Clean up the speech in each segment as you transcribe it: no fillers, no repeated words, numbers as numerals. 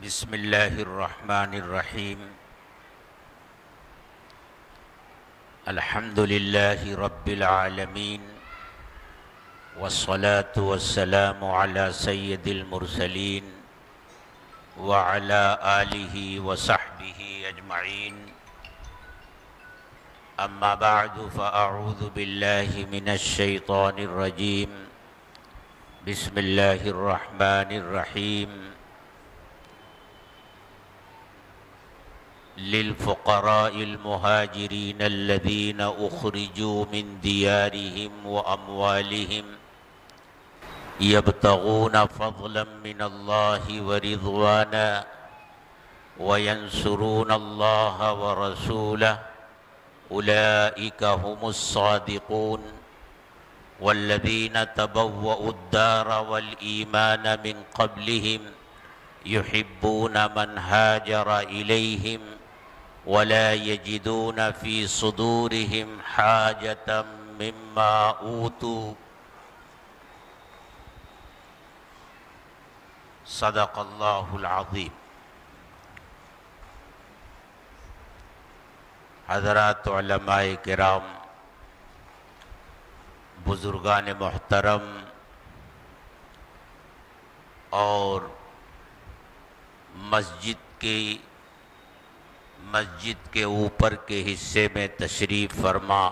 بسم اللہ الرحمن الرحیم الحمد للہ رب العالمین والصلاة والسلام علی سید المرسلین وعلی آلہ وصحبہ اجمعین اما بعد فاعوذ باللہ من الشیطان الرجیم بسم اللہ الرحمن الرحیم للفقراء المهاجرين الذين أخرجوا من ديارهم وأموالهم يبتغون فضلا من الله ورضوانا وينصرون الله ورسوله أولئك هم الصادقون والذين تبوأوا الدار والإيمان من قبلهم يحبون من هاجر إليهم ولا يجدون في صدورهم حاجة مما أوتوا صدق اللہ العظیم۔ حضرات علماء کرام، بزرگان محترم اور مسجد کے اوپر کے حصے میں تشریف فرما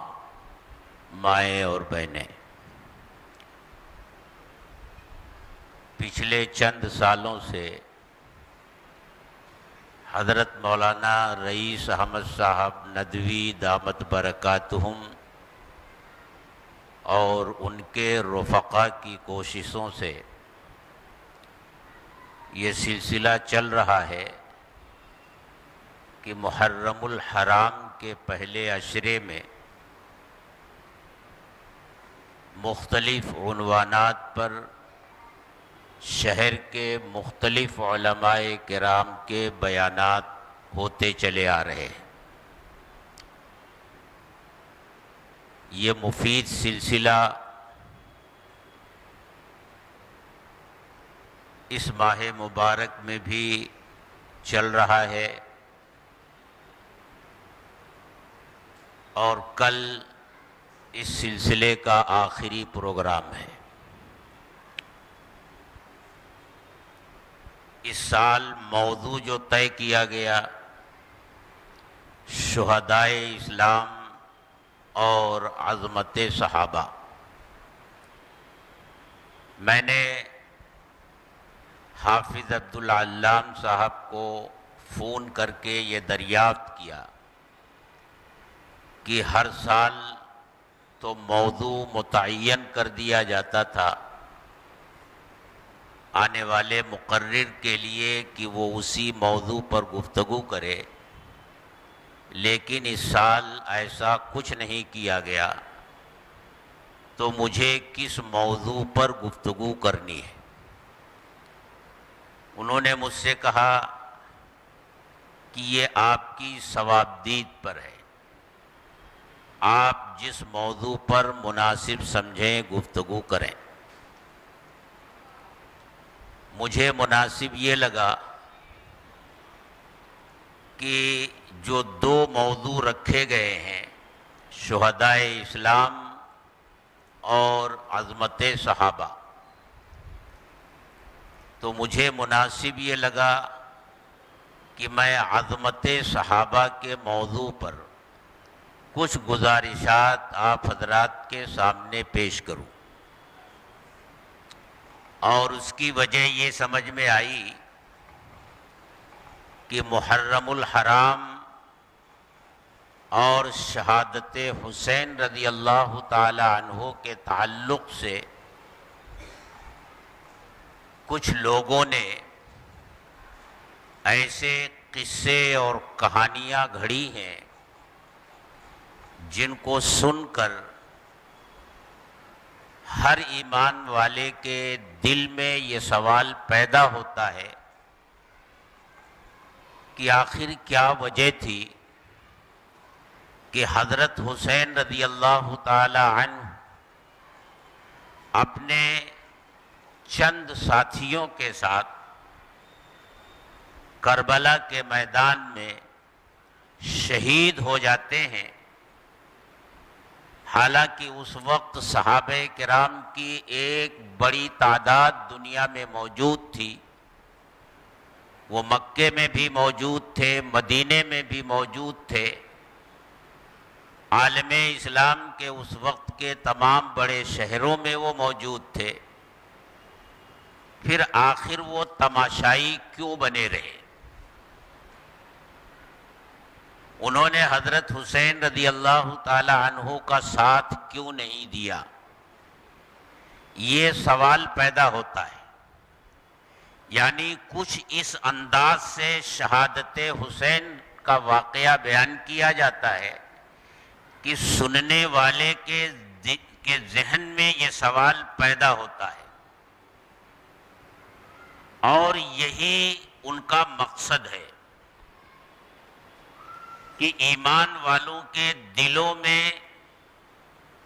مائیں اور بہنیں، پچھلے چند سالوں سے حضرت مولانا رئیس احمد صاحب ندوی دامت برکاتہم اور ان کے رفقا کی کوششوں سے یہ سلسلہ چل رہا ہے کہ محرم الحرام کے پہلے عشرے میں مختلف عنوانات پر شہر کے مختلف علماء کرام کے بیانات ہوتے چلے آ رہے ہیں۔ یہ مفید سلسلہ اس ماہ مبارک میں بھی چل رہا ہے اور کل اس سلسلے کا آخری پروگرام ہے۔ اس سال موضوع جو طے کیا گیا شہدائے اسلام اور عظمت صحابہ، میں نے حافظ عبدالعلام صاحب کو فون کر کے یہ دریافت کیا کہ ہر سال تو موضوع متعین کر دیا جاتا تھا آنے والے مقرر کے لیے کہ وہ اسی موضوع پر گفتگو کرے، لیکن اس سال ایسا کچھ نہیں کیا گیا، تو مجھے کس موضوع پر گفتگو کرنی ہے؟ انہوں نے مجھ سے کہا کہ یہ آپ کی ثوابدید پر ہے، آپ جس موضوع پر مناسب سمجھیں گفتگو کریں۔ مجھے مناسب یہ لگا کہ جو دو موضوع رکھے گئے ہیں، شہدائے اسلام اور عظمت صحابہ، تو مجھے مناسب یہ لگا کہ میں عظمت صحابہ کے موضوع پر کچھ گزارشات آپ حضرات کے سامنے پیش کروں، اور اس کی وجہ یہ سمجھ میں آئی کہ محرم الحرام اور شہادت حسین رضی اللہ تعالی عنہ کے تعلق سے کچھ لوگوں نے ایسے قصے اور کہانیاں گھڑی ہیں جن کو سن کر ہر ایمان والے کے دل میں یہ سوال پیدا ہوتا ہے کہ آخر کیا وجہ تھی کہ حضرت حسین رضی اللہ تعالی عنہ اپنے چند ساتھیوں کے ساتھ کربلا کے میدان میں شہید ہو جاتے ہیں، حالانکہ اس وقت صحابہ کرام کی ایک بڑی تعداد دنیا میں موجود تھی، وہ مکے میں بھی موجود تھے، مدینے میں بھی موجود تھے، عالم اسلام کے اس وقت کے تمام بڑے شہروں میں وہ موجود تھے، پھر آخر وہ تماشائی کیوں بنے رہے؟ انہوں نے حضرت حسین رضی اللہ تعالی عنہ کا ساتھ کیوں نہیں دیا؟ یہ سوال پیدا ہوتا ہے۔ یعنی کچھ اس انداز سے شہادت حسین کا واقعہ بیان کیا جاتا ہے کہ سننے والے کے ذہن میں یہ سوال پیدا ہوتا ہے، اور یہی ان کا مقصد ہے کہ ایمان والوں کے دلوں میں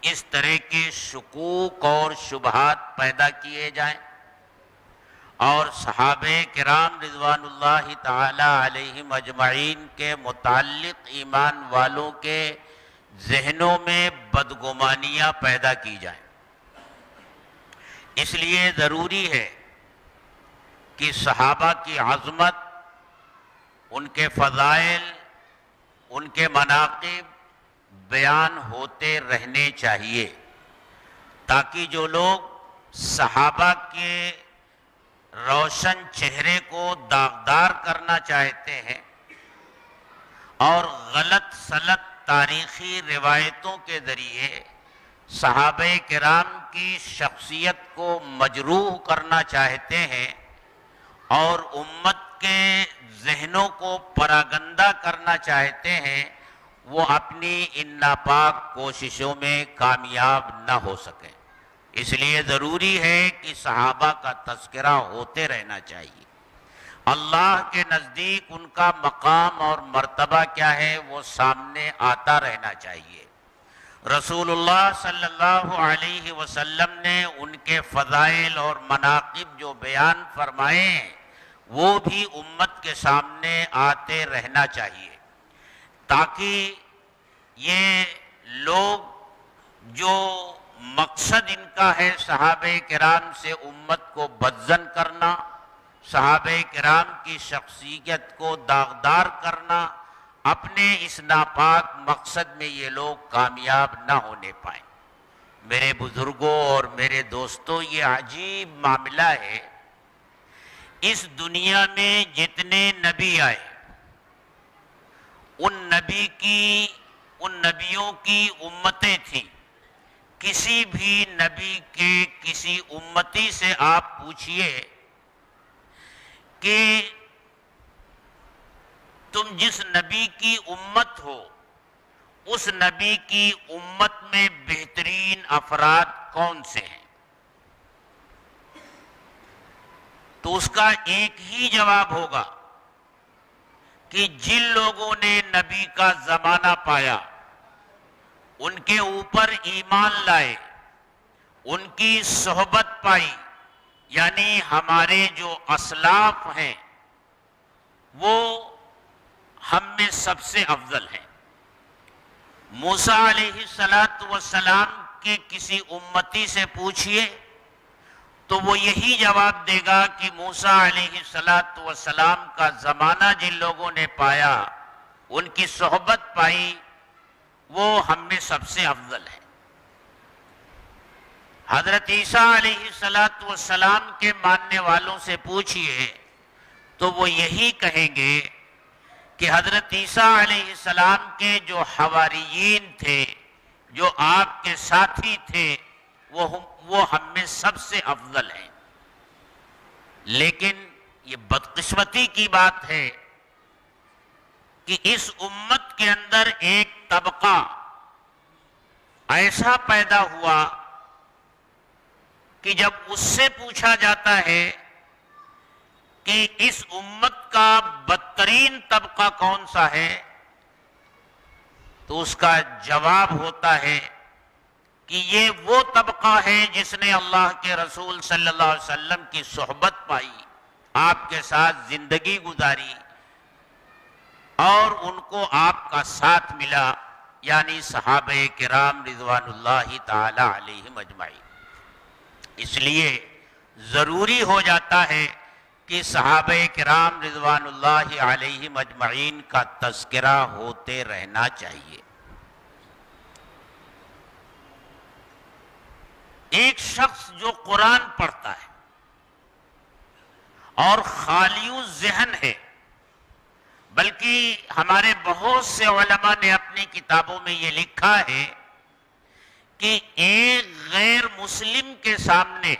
اس طرح کے شکوک اور شبہات پیدا کیے جائیں، اور صحابہ کرام رضوان اللہ تعالی علیہم اجمعین کے متعلق ایمان والوں کے ذہنوں میں بدگمانیاں پیدا کی جائیں۔ اس لیے ضروری ہے کہ صحابہ کی عظمت، ان کے فضائل، ان کے مناقب بیان ہوتے رہنے چاہیے، تاکہ جو لوگ صحابہ کے روشن چہرے کو داغدار کرنا چاہتے ہیں اور غلط سلط تاریخی روایتوں کے ذریعے صحابہ کرام کی شخصیت کو مجروح کرنا چاہتے ہیں اور امت کے ذہنوں کو پراگندہ کرنا چاہتے ہیں، وہ اپنی ان ناپاک کوششوں میں کامیاب نہ ہو سکیں۔ اس لیے ضروری ہے کہ صحابہ کا تذکرہ ہوتے رہنا چاہیے۔ اللہ کے نزدیک ان کا مقام اور مرتبہ کیا ہے وہ سامنے آتا رہنا چاہیے۔ رسول اللہ صلی اللہ علیہ وسلم نے ان کے فضائل اور مناقب جو بیان فرمائے ہیں وہ بھی امت کے سامنے آتے رہنا چاہیے، تاکہ یہ لوگ جو مقصد ان کا ہے صحابہ کرام سے امت کو بدظن کرنا، صحابہ کرام کی شخصیت کو داغدار کرنا، اپنے اس ناپاک مقصد میں یہ لوگ کامیاب نہ ہونے پائیں۔ میرے بزرگوں اور میرے دوستوں، یہ عجیب معاملہ ہے۔ اس دنیا میں جتنے نبی آئے، ان نبیوں کی امتیں تھیں۔ کسی بھی نبی کے کسی امتی سے آپ پوچھئے کہ تم جس نبی کی امت ہو، اس نبی کی امت میں بہترین افراد کون سے ہیں؟ تو اس کا ایک ہی جواب ہوگا کہ جن لوگوں نے نبی کا زمانہ پایا، ان کے اوپر ایمان لائے، ان کی صحبت پائی، یعنی ہمارے جو اسلاف ہیں وہ ہم میں سب سے افضل ہیں۔ موسیٰ علیہ السلام کے کسی امتی سے پوچھئے تو وہ یہی جواب دے گا کہ موسیٰ علیہ السلام کا زمانہ جن لوگوں نے پایا، ان کی صحبت پائی، وہ ہم میں سب سے افضل ہے۔ حضرت عیسیٰ علیہ السلام کے ماننے والوں سے پوچھئے تو وہ یہی کہیں گے کہ حضرت عیسیٰ علیہ السلام کے جو حواریین تھے، جو آپ کے ساتھی تھے، وہ ہم میں سب سے افضل ہیں۔ لیکن یہ بدقسمتی کی بات ہے کہ اس امت کے اندر ایک طبقہ ایسا پیدا ہوا کہ جب اس سے پوچھا جاتا ہے کہ اس امت کا بدترین طبقہ کون سا ہے، تو اس کا جواب ہوتا ہے کہ یہ وہ طبقہ ہے جس نے اللہ کے رسول صلی اللہ علیہ وسلم کی صحبت پائی، آپ کے ساتھ زندگی گزاری، اور ان کو آپ کا ساتھ ملا، یعنی صحابہ کرام رضوان اللہ تعالی علیہم اجمعین۔ اس لیے ضروری ہو جاتا ہے کہ صحابہ کرام رضوان اللہ علیہم اجمعین کا تذکرہ ہوتے رہنا چاہیے۔ ایک شخص جو قرآن پڑھتا ہے اور خالی الذہن ہے، بلکہ ہمارے بہت سے علماء نے اپنی کتابوں میں یہ لکھا ہے کہ ایک غیر مسلم کے سامنے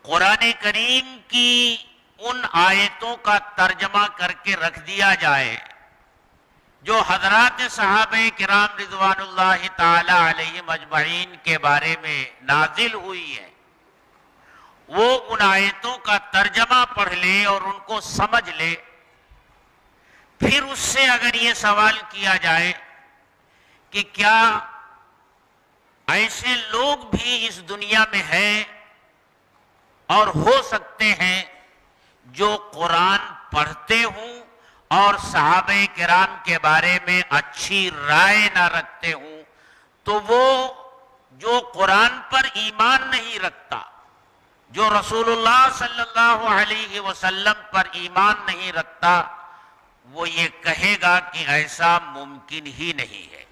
قرآن کریم کی ان آیتوں کا ترجمہ کر کے رکھ دیا جائے جو حضرات صحابہ کرام رضوان اللہ تعالی علیہم اجمعین کے بارے میں نازل ہوئی ہے، وہ ان آیتوں کا ترجمہ پڑھ لے اور ان کو سمجھ لے، پھر اس سے اگر یہ سوال کیا جائے کہ کیا ایسے لوگ بھی اس دنیا میں ہیں اور ہو سکتے ہیں جو قرآن پڑھتے ہوں اور صحابہ کرام کے بارے میں اچھی رائے نہ رکھتے ہوں، تو وہ جو قرآن پر ایمان نہیں رکھتا، جو رسول اللہ صلی اللہ علیہ وسلم پر ایمان نہیں رکھتا، وہ یہ کہے گا کہ ایسا ممکن ہی نہیں ہے۔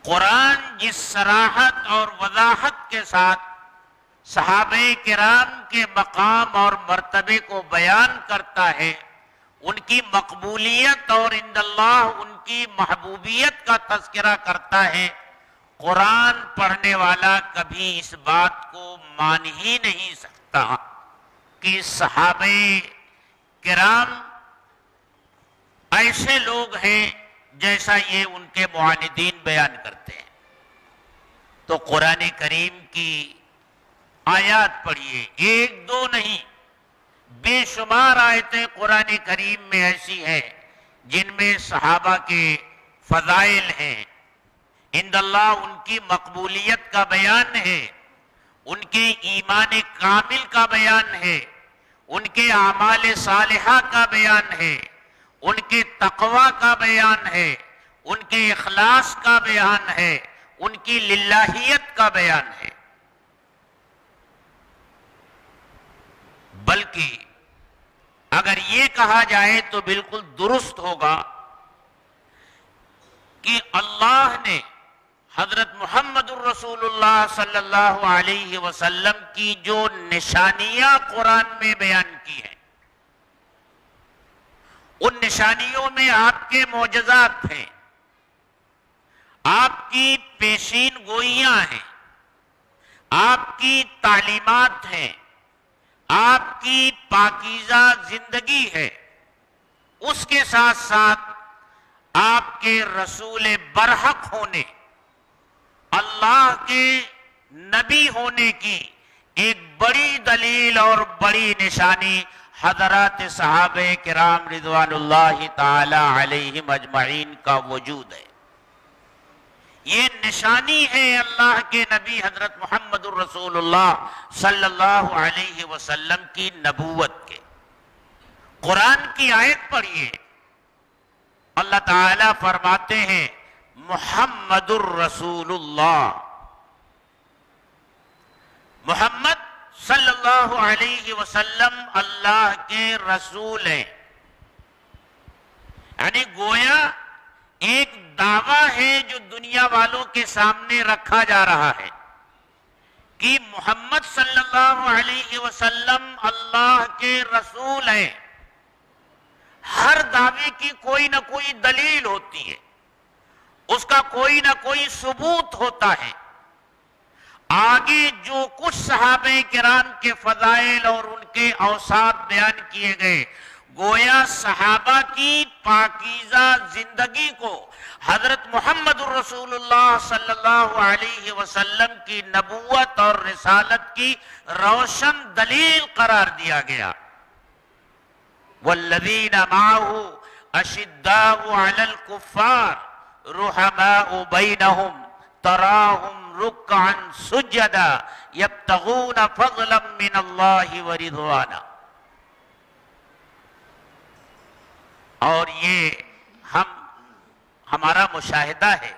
قرآن جس صراحت اور وضاحت کے ساتھ صحابہ کرام کے مقام اور مرتبے کو بیان کرتا ہے، ان کی مقبولیت اور عند اللہ ان کی محبوبیت کا تذکرہ کرتا ہے، قرآن پڑھنے والا کبھی اس بات کو مان ہی نہیں سکتا کہ صحابہ کرام ایسے لوگ ہیں جیسا یہ ان کے معاندین بیان کرتے ہیں۔ تو قرآن کریم کی آیات پڑھیے، ایک دو نہیں، بے شمار آیتیں قرآن کریم میں ایسی ہیں جن میں صحابہ کے فضائل ہیں، عند اللہ ان کی مقبولیت کا بیان ہے، ان کے ایمان کامل کا بیان ہے، ان کے اعمال صالحہ کا بیان ہے، ان کے تقوی کا بیان ہے، ان کے اخلاص کا بیان ہے، ان کی للہیت کا بیان ہے۔ بلکہ اگر یہ کہا جائے تو بالکل درست ہوگا کہ اللہ نے حضرت محمد الرسول اللہ صلی اللہ علیہ وسلم کی جو نشانیاں قرآن میں بیان کی ہیں، ان نشانیوں میں آپ کے معجزات ہیں، آپ کی پیشین گوئیاں ہیں، آپ کی تعلیمات ہیں، آپ کی پاکیزہ زندگی ہے، اس کے ساتھ ساتھ آپ کے رسول برحق ہونے، اللہ کے نبی ہونے کی ایک بڑی دلیل اور بڑی نشانی حضرات صحابہ کرام رضوان اللہ تعالی علیہم اجمعین کا وجود ہے۔ یہ نشانی ہے اللہ کے نبی حضرت محمد الرسول اللہ صلی اللہ علیہ وسلم کی نبوت کے۔ قرآن کی آیت پڑھیے، اللہ تعالیٰ فرماتے ہیں محمد الرسول اللہ، محمد صلی اللہ علیہ وسلم اللہ کے رسول ہیں، یعنی گویا ایک دعویٰ ہے جو دنیا والوں کے سامنے رکھا جا رہا ہے کہ محمد صلی اللہ علیہ وسلم اللہ کے رسول ہیں۔ ہر دعوے کی کوئی نہ کوئی دلیل ہوتی ہے، اس کا کوئی نہ کوئی ثبوت ہوتا ہے۔ آگے جو کچھ صحابہ کرام کے فضائل اور ان کے اوصاف بیان کیے گئے، گویا صحابہ کی پاکیزہ زندگی کو حضرت محمد الرسول اللہ صلی اللہ علیہ وسلم کی نبوت اور رسالت کی روشن دلیل قرار دیا گیا۔ والذین معہ اشداء علی الکفار رحماء بینہم تراہم رکعا سجدا یبتغون فضلا من اللہ ورضوانا۔ اور یہ ہمارا مشاہدہ ہے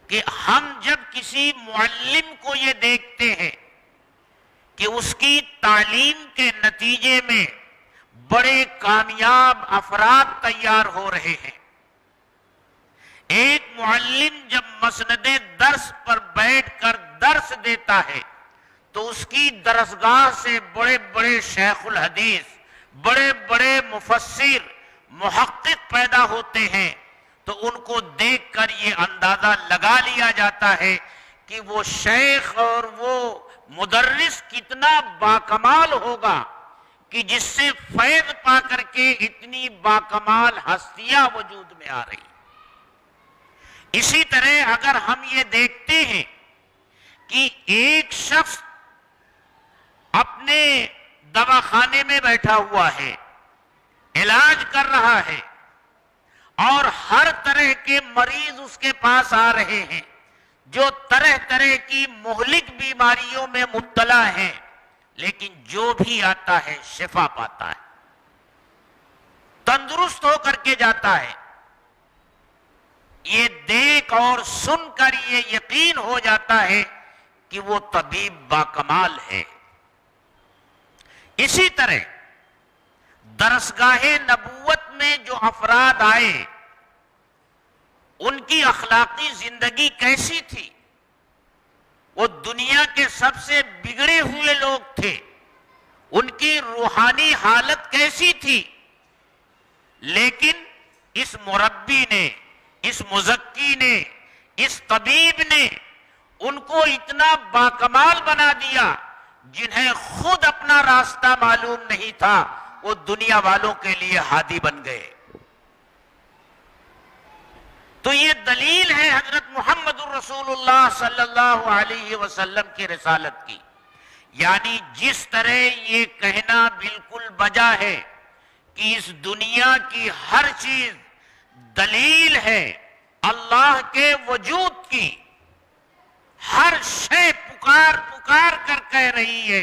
کہ ہم جب کسی معلم کو یہ دیکھتے ہیں کہ اس کی تعلیم کے نتیجے میں بڑے کامیاب افراد تیار ہو رہے ہیں، ایک معلم جب مسند درس پر بیٹھ کر درس دیتا ہے تو اس کی درسگاہ سے بڑے بڑے شیخ الحدیث، بڑے بڑے مفسر، محقق پیدا ہوتے ہیں، تو ان کو دیکھ کر یہ اندازہ لگا لیا جاتا ہے کہ وہ شیخ اور وہ مدرس کتنا باکمال ہوگا کہ جس سے فیض پا کر کے اتنی باکمال ہستیاں وجود میں آ رہی۔ اسی طرح اگر ہم یہ دیکھتے ہیں کہ ایک شخص اپنے دواخانے میں بیٹھا ہوا ہے، علاج کر رہا ہے، اور ہر طرح کے مریض اس کے پاس آ رہے ہیں جو طرح طرح کی مہلک بیماریوں میں مبتلا ہیں، لیکن جو بھی آتا ہے شفا پاتا ہے، تندرست ہو کر کے جاتا ہے۔ یہ دیکھ اور سن کر یہ یقین ہو جاتا ہے کہ وہ طبیب باکمال ہے۔ اسی طرح درسگاہ نبوت میں جو افراد آئے ان کی اخلاقی زندگی کیسی تھی؟ وہ دنیا کے سب سے بگڑے ہوئے لوگ تھے، ان کی روحانی حالت کیسی تھی؟ لیکن اس مربی نے، اس مزکی نے، اس طبیب نے ان کو اتنا باکمال بنا دیا، جنہیں خود اپنا راستہ معلوم نہیں تھا وہ دنیا والوں کے لیے ہادی بن گئے۔ تو یہ دلیل ہے حضرت محمد الرسول اللہ صلی اللہ علیہ وسلم کی رسالت کی، یعنی جس طرح یہ کہنا بالکل بجا ہے کہ اس دنیا کی ہر چیز دلیل ہے اللہ کے وجود کی، ہر شے پکار پکار کر کہہ رہی ہے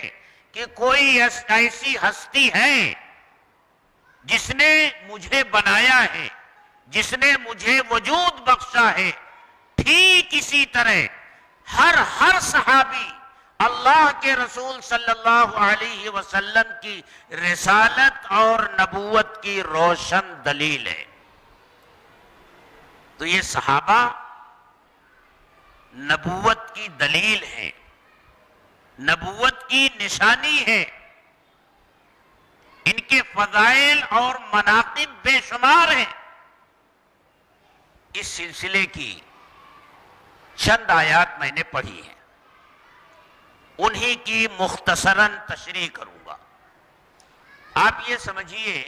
کہ کوئی ایسی ہستی ہے جس نے مجھے بنایا ہے، جس نے مجھے وجود بخشا ہے۔ ٹھیک اسی طرح ہر صحابی اللہ کے رسول صلی اللہ علیہ وسلم کی رسالت اور نبوت کی روشن دلیل ہے۔ تو یہ صحابہ نبوت کی دلیل ہے، نبوت کی نشانی ہے، ان کے فضائل اور مناقب بے شمار ہیں۔ اس سلسلے کی چند آیات میں نے پڑھی ہیں، انہی کی مختصراً تشریح کروں گا۔ آپ یہ سمجھیے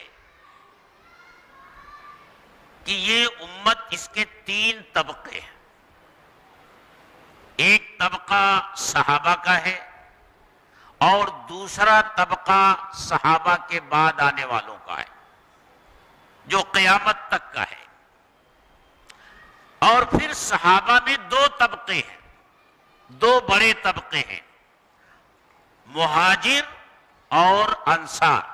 کہ یہ امت، اس کے تین طبقے ہیں۔ ایک طبقہ صحابہ کا ہے اور دوسرا طبقہ صحابہ کے بعد آنے والوں کا ہے جو قیامت تک کا ہے، اور پھر صحابہ میں دو طبقے ہیں، دو بڑے طبقے ہیں، مہاجر اور انصار۔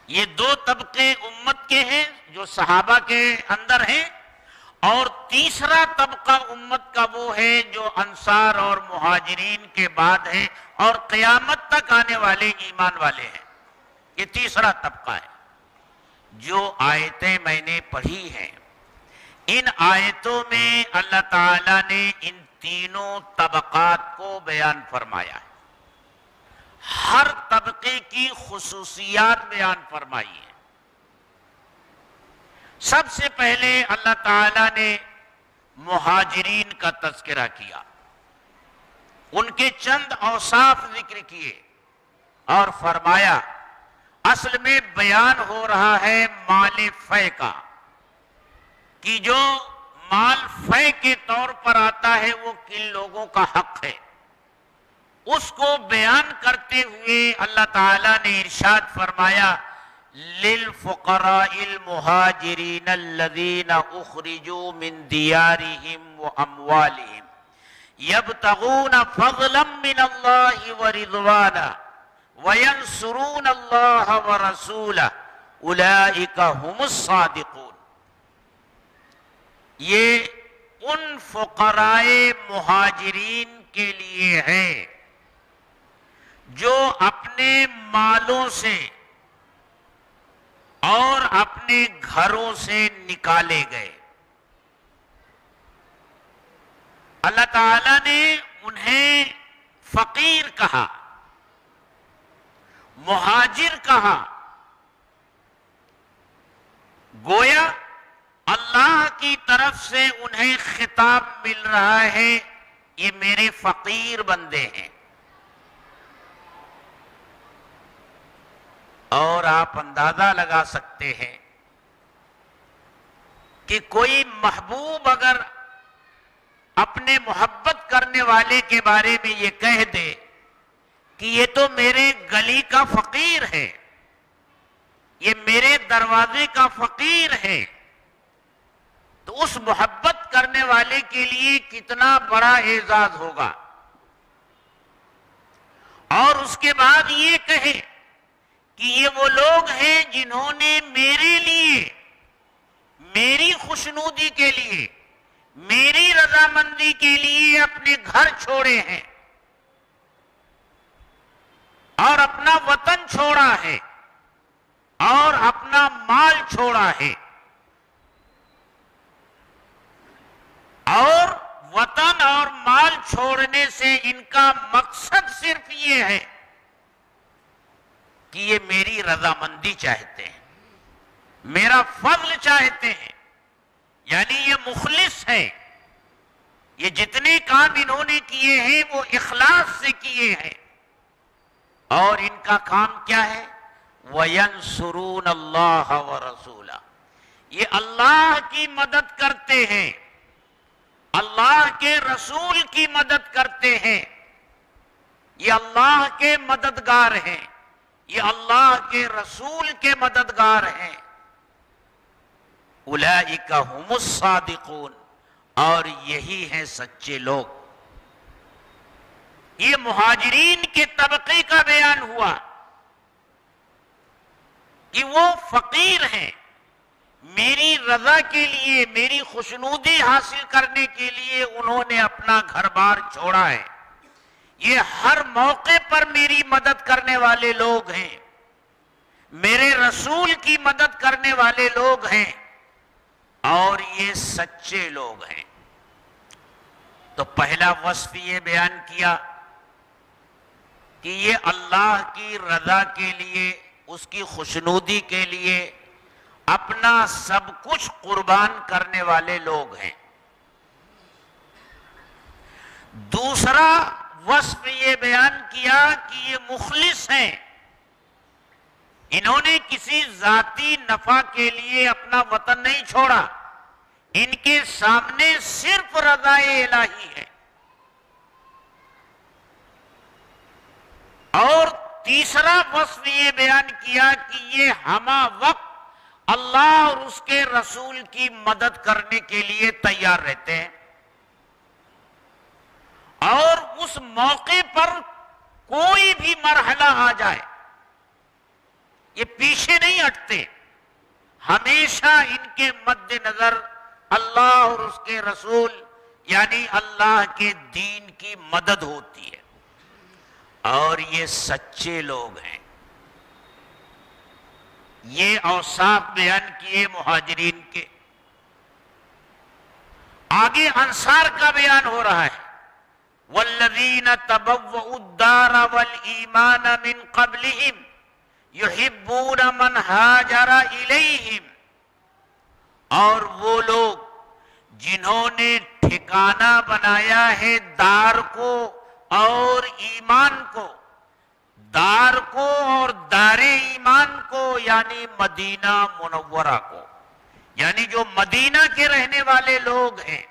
یہ دو طبقے امت کے ہیں جو صحابہ کے اندر ہیں، اور تیسرا طبقہ امت کا وہ ہے جو انصار اور مہاجرین کے بعد ہے اور قیامت تک آنے والے ایمان والے ہیں۔ یہ تیسرا طبقہ ہے۔ جو آیتیں میں نے پڑھی ہیں، ان آیتوں میں اللہ تعالیٰ نے ان تینوں طبقات کو بیان فرمایا ہے، ہر طبقے کی خصوصیات بیان فرمائی ہیں۔ سب سے پہلے اللہ تعالیٰ نے مہاجرین کا تذکرہ کیا، ان کے چند اوصاف ذکر کیے اور فرمایا اصل میں بیان ہو رہا ہے مال فے کا، کہ جو مال فے کے طور پر آتا ہے وہ کن لوگوں کا حق ہے، اس کو بیان کرتے ہوئے اللہ تعالیٰ نے ارشاد فرمایا للفقراء المہاجرین الذین اخرجوا من دیارہم واموالہم یبتغون فضلا من اللہ ورضوانا وَيَنْصُرُونَ اللَّهَ وَرَسُولَهُ أُولَئِكَ هُمُ الصَّادِقُونَ۔ یہ ان فقراء مہاجرین کے لیے ہے جو اپنے مالوں سے اور اپنے گھروں سے نکالے گئے۔ اللہ تعالیٰ نے انہیں فقیر کہا، مہاجر کہا، گویا اللہ کی طرف سے انہیں خطاب مل رہا ہے، یہ میرے فقیر بندے ہیں۔ اور آپ اندازہ لگا سکتے ہیں کہ کوئی محبوب اگر اپنے محبت کرنے والے کے بارے میں یہ کہہ دے کہ یہ تو میرے گلی کا فقیر ہے، یہ میرے دروازے کا فقیر ہے، تو اس محبت کرنے والے کے لیے کتنا بڑا اعزاز ہوگا۔ اور اس کے بعد یہ کہے کہ یہ وہ لوگ ہیں جنہوں نے میرے لیے، میری خوشنودی کے لیے، میری رضامندی کے لیے اپنے گھر چھوڑے ہیں اور اپنا وطن چھوڑا ہے اور اپنا مال چھوڑا ہے، اور وطن اور مال چھوڑنے سے ان کا مقصد صرف یہ ہے کہ یہ میری رضامندی چاہتے ہیں، میرا فضل چاہتے ہیں، یعنی یہ مخلص ہے، یہ جتنے کام انہوں نے کیے ہیں وہ اخلاص سے کیے ہیں۔ اور ان کا کام کیا ہے؟ وَيَنْصُرُونَ اللَّهَ وَرَسُولَهُ، یہ اللہ کی مدد کرتے ہیں، اللہ کے رسول کی مدد کرتے ہیں، یہ اللہ کے مددگار ہیں، یہ اللہ کے رسول کے مددگار ہیں۔ اولئک هم الصادقون، اور یہی ہیں سچے لوگ۔ یہ مہاجرین کے طبقے کا بیان ہوا کہ وہ فقیر ہیں، میری رضا کے لیے، میری خوشنودی حاصل کرنے کے لیے انہوں نے اپنا گھر بار چھوڑا ہے، یہ ہر موقع پر میری مدد کرنے والے لوگ ہیں، میرے رسول کی مدد کرنے والے لوگ ہیں، اور یہ سچے لوگ ہیں۔ تو پہلا وصف یہ بیان کیا کہ یہ اللہ کی رضا کے لیے، اس کی خوشنودی کے لیے اپنا سب کچھ قربان کرنے والے لوگ ہیں۔ دوسرا وصف یہ بیان کیا کہ یہ مخلص ہیں، انہوں نے کسی ذاتی نفع کے لیے اپنا وطن نہیں چھوڑا، ان کے سامنے صرف رضا الہی ہے۔ اور تیسرا وصف یہ بیان کیا کہ یہ ہمہ وقت اللہ اور اس کے رسول کی مدد کرنے کے لیے تیار رہتے ہیں، اور اس موقع پر کوئی بھی مرحلہ آ جائے یہ پیچھے نہیں ہٹتے، ہمیشہ ان کے مد نظر اللہ اور اس کے رسول یعنی اللہ کے دین کی مدد ہوتی ہے، اور یہ سچے لوگ ہیں۔ یہ اوصاف بیان کیے مہاجرین کے۔ آگے انصار کا بیان ہو رہا ہے، وَالَّذِينَ تَبَوَّؤُوا الدَّارَ وَالْإِيمَانَ مِنْ قَبْلِهِمْ يُحِبُّونَ مَنْ هَاجَرَ إِلَيْهِمْ، اور وہ لوگ جنہوں نے ٹھکانہ بنایا ہے دار کو اور ایمان کو، دار کو اور دار ایمان کو یعنی مدینہ منورہ کو، یعنی جو مدینہ کے رہنے والے لوگ ہیں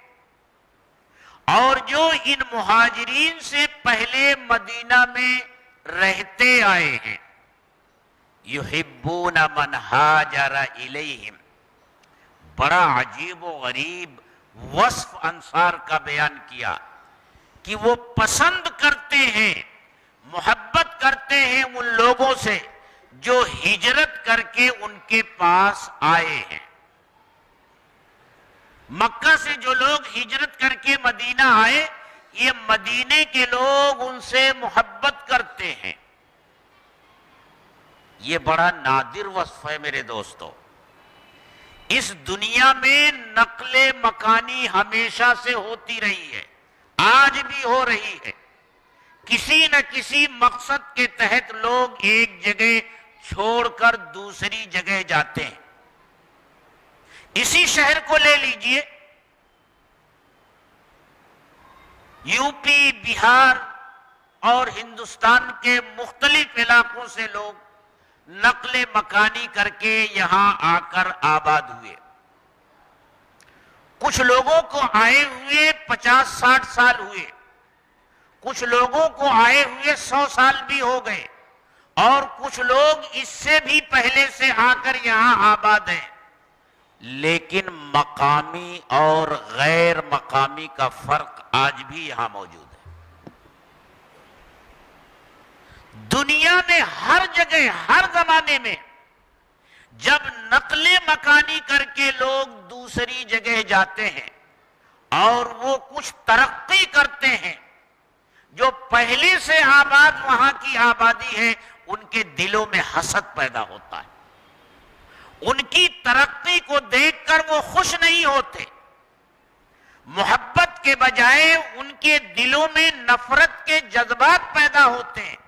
اور جو ان مہاجرین سے پہلے مدینہ میں رہتے آئے ہیں، یحبون من ہاجر الیہم۔ بڑا عجیب و غریب وصف انصار کا بیان کیا کہ وہ پسند کرتے ہیں محبت کرتے ہیں ان لوگوں سے جو ہجرت کر کے ان کے پاس آئے ہیں۔ مکہ سے جو لوگ ہجرت کر کے مدینہ آئے، یہ مدینے کے لوگ ان سے محبت کرتے ہیں۔ یہ بڑا نادر وصف ہے میرے دوستو۔ اس دنیا میں نقل مکانی ہمیشہ سے ہوتی رہی ہے، آج بھی ہو رہی ہے۔ کسی نہ کسی مقصد کے تحت لوگ ایک جگہ چھوڑ کر دوسری جگہ جاتے ہیں۔ اسی شہر کو لے لیجئے، یو پی، بہار اور ہندوستان کے مختلف علاقوں سے لوگ نقل مکانی کر کے یہاں آ کر آباد ہوئے۔ کچھ لوگوں کو آئے ہوئے 50-60 سال ہوئے، کچھ لوگوں کو آئے ہوئے 100 سال بھی ہو گئے، اور کچھ لوگ اس سے بھی پہلے سے آ کر یہاں آباد ہیں۔ لیکن مقامی اور غیر مقامی کا فرق آج بھی یہاں موجود ہے۔ دنیا میں ہر جگہ، ہر زمانے میں جب نقل مکانی کر کے لوگ دوسری جگہ جاتے ہیں اور وہ کچھ ترقی کرتے ہیں، جو پہلے سے آباد وہاں کی آبادی ہے، ان کے دلوں میں حسد پیدا ہوتا ہے۔ ان کی ترقی کو دیکھ کر وہ خوش نہیں ہوتے، محبت کے بجائے ان کے دلوں میں نفرت کے جذبات پیدا ہوتے ہیں۔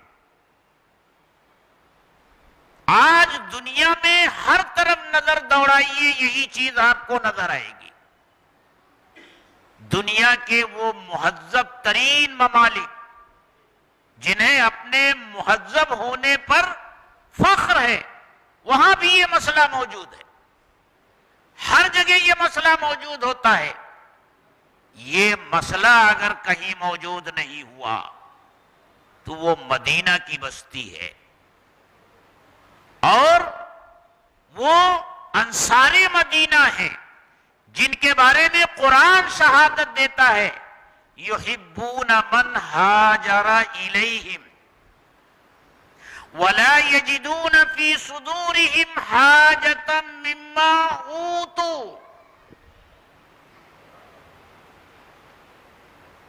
آج دنیا میں ہر طرف نظر دوڑائیے، یہی چیز آپ کو نظر آئے گی۔ دنیا کے وہ مہذب ترین ممالک جنہیں اپنے مہذب ہونے پر فخر ہے، وہاں بھی یہ مسئلہ موجود ہے۔ ہر جگہ یہ مسئلہ موجود ہوتا ہے۔ یہ مسئلہ اگر کہیں موجود نہیں ہوا تو وہ مدینہ کی بستی ہے، اور وہ انصار مدینہ ہیں جن کے بارے میں قرآن شہادت دیتا ہے، یحبون من ہاجر الیہم ولا یجدون فی صدورہم حاجتا مما اوتوا،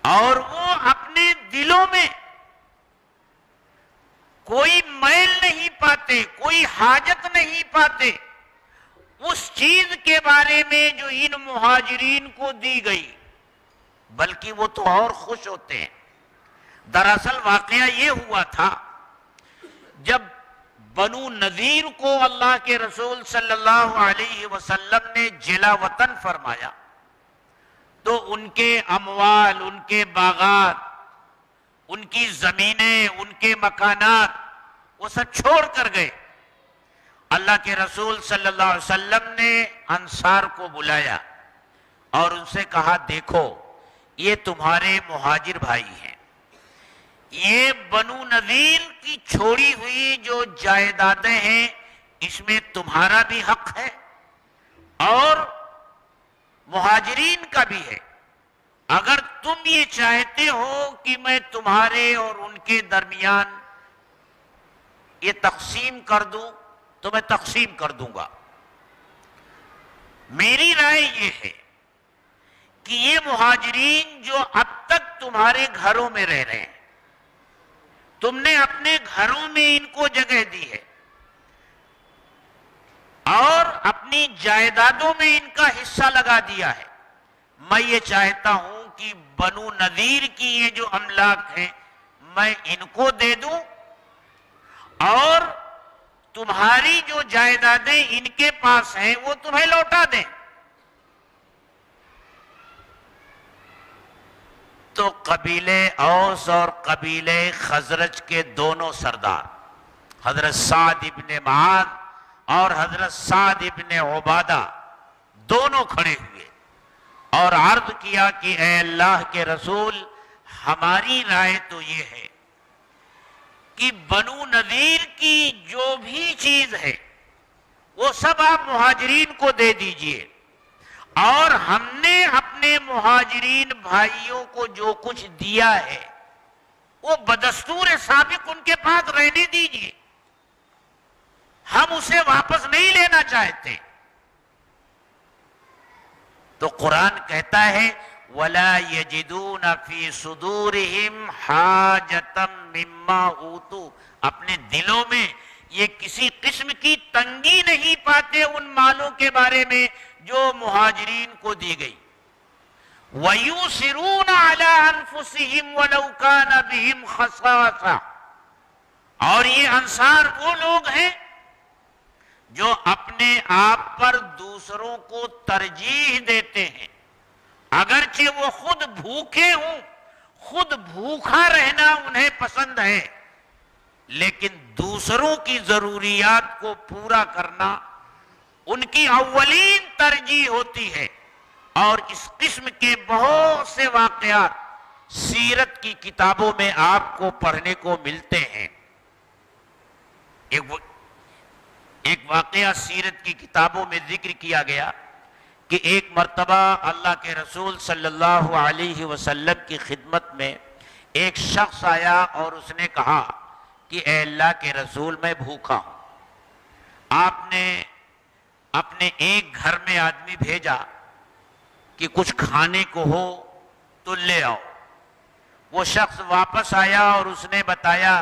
اور وہ اپنے دلوں میں کوئی میل نہیں پاتے، کوئی حاجت نہیں پاتے اس چیز کے بارے میں جو ان مہاجرین کو دی گئی، بلکہ وہ تو اور خوش ہوتے ہیں۔ دراصل واقعہ یہ ہوا تھا، جب بنو نذیر کو اللہ کے رسول صلی اللہ علیہ وسلم نے جلا وطن فرمایا، تو ان کے اموال، ان کے باغات، ان کی زمینیں، ان کے مکانات، وہ سب چھوڑ کر گئے۔ اللہ کے رسول صلی اللہ علیہ وسلم نے انصار کو بلایا اور ان سے کہا، دیکھو یہ تمہارے مہاجر بھائی ہیں، یہ بنو نذیر کی چھوڑی ہوئی جو جائیدادیں ہیں اس میں تمہارا بھی حق ہے اور مہاجرین کا بھی ہے۔ اگر تم یہ چاہتے ہو کہ میں تمہارے اور ان کے درمیان یہ تقسیم کر دوں تو میں تقسیم کر دوں گا۔ میری رائے یہ ہے کہ یہ مہاجرین جو اب تک تمہارے گھروں میں رہ رہے ہیں، تم نے اپنے گھروں میں ان کو جگہ دی ہے اور اپنی جائیدادوں میں ان کا حصہ لگا دیا ہے، میں یہ چاہتا ہوں کہ بنو نذیر کی یہ جو املاک ہیں میں ان کو دے دوں، اور تمہاری جو جائیدادیں ان کے پاس ہیں وہ تمہیں لوٹا دیں۔ تو قبیلے اوس اور قبیلے خزرج کے دونوں سردار حضرت سعد ابن معاذ اور حضرت سعد ابن عبادہ دونوں کھڑے ہوئے اور عرض کیا کہ اے اللہ کے رسول، ہماری رائے تو یہ ہے کہ بنو نذیر کی جو بھی چیز ہے وہ سب آپ مہاجرین کو دے دیجئے، اور ہم نے اپنے مہاجرین بھائیوں کو جو کچھ دیا ہے وہ بدستور سابق ان کے پاس رہنے دیجیے، ہم اسے واپس نہیں لینا چاہتے۔ تو قرآن کہتا ہے وَلَا يَجِدُونَ فِي صُدُورِهِمْ حَاجَةً مِّمَّا أُوتُوا، اپنے دلوں میں یہ کسی قسم کی تنگی نہیں پاتے ان مالوں کے بارے میں جو مہاجرین کو دی گئی۔ وَيُؤْثِرُونَ عَلَىٰ أَنفُسِهِمْ وَلَوْ كَانَ بِهِمْ خَصَاصَةٌ، اور یہ انصار وہ لوگ ہیں جو اپنے آپ پر دوسروں کو ترجیح دیتے ہیں، اگرچہ وہ خود بھوکے ہوں، خود بھوکا رہنا انہیں پسند ہے، لیکن دوسروں کی ضروریات کو پورا کرنا ان کی اولین ترجیح ہوتی ہے۔ اور اس قسم کے بہت سے واقعات سیرت کی کتابوں میں آپ کو پڑھنے کو ملتے ہیں۔ ایک واقعہ سیرت کی کتابوں میں ذکر کیا گیا کہ ایک مرتبہ اللہ کے رسول صلی اللہ علیہ وسلم کی خدمت میں ایک شخص آیا اور اس نے کہا کہ اے اللہ کے رسول میں بھوکا ہوں، آپ نے اپنے ایک گھر میں آدمی بھیجا کہ کچھ کھانے کو ہو تو لے آؤ۔ وہ شخص واپس آیا اور اس نے بتایا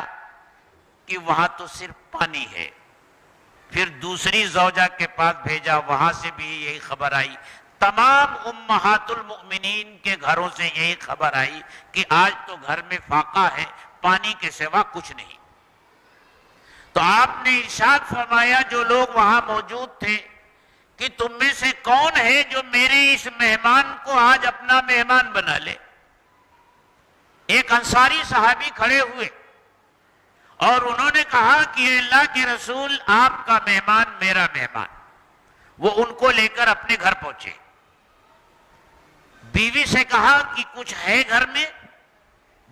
کہ وہاں تو صرف پانی ہے۔ پھر دوسری زوجہ کے پاس بھیجا، وہاں سے بھی یہی خبر آئی۔ تمام امہات المؤمنین کے گھروں سے یہی خبر آئی کہ آج تو گھر میں فاقہ ہے، پانی کے سوا کچھ نہیں۔ تو آپ نے ارشاد فرمایا جو لوگ وہاں موجود تھے کہ تم میں سے کون ہے جو میرے اس مہمان کو آج اپنا مہمان بنا لے۔ ایک انصاری صحابی کھڑے ہوئے اور انہوں نے کہا کہ اے اللہ کے رسول آپ کا مہمان میرا مہمان۔ وہ ان کو لے کر اپنے گھر پہنچے، بیوی سے کہا کہ کچھ ہے گھر میں؟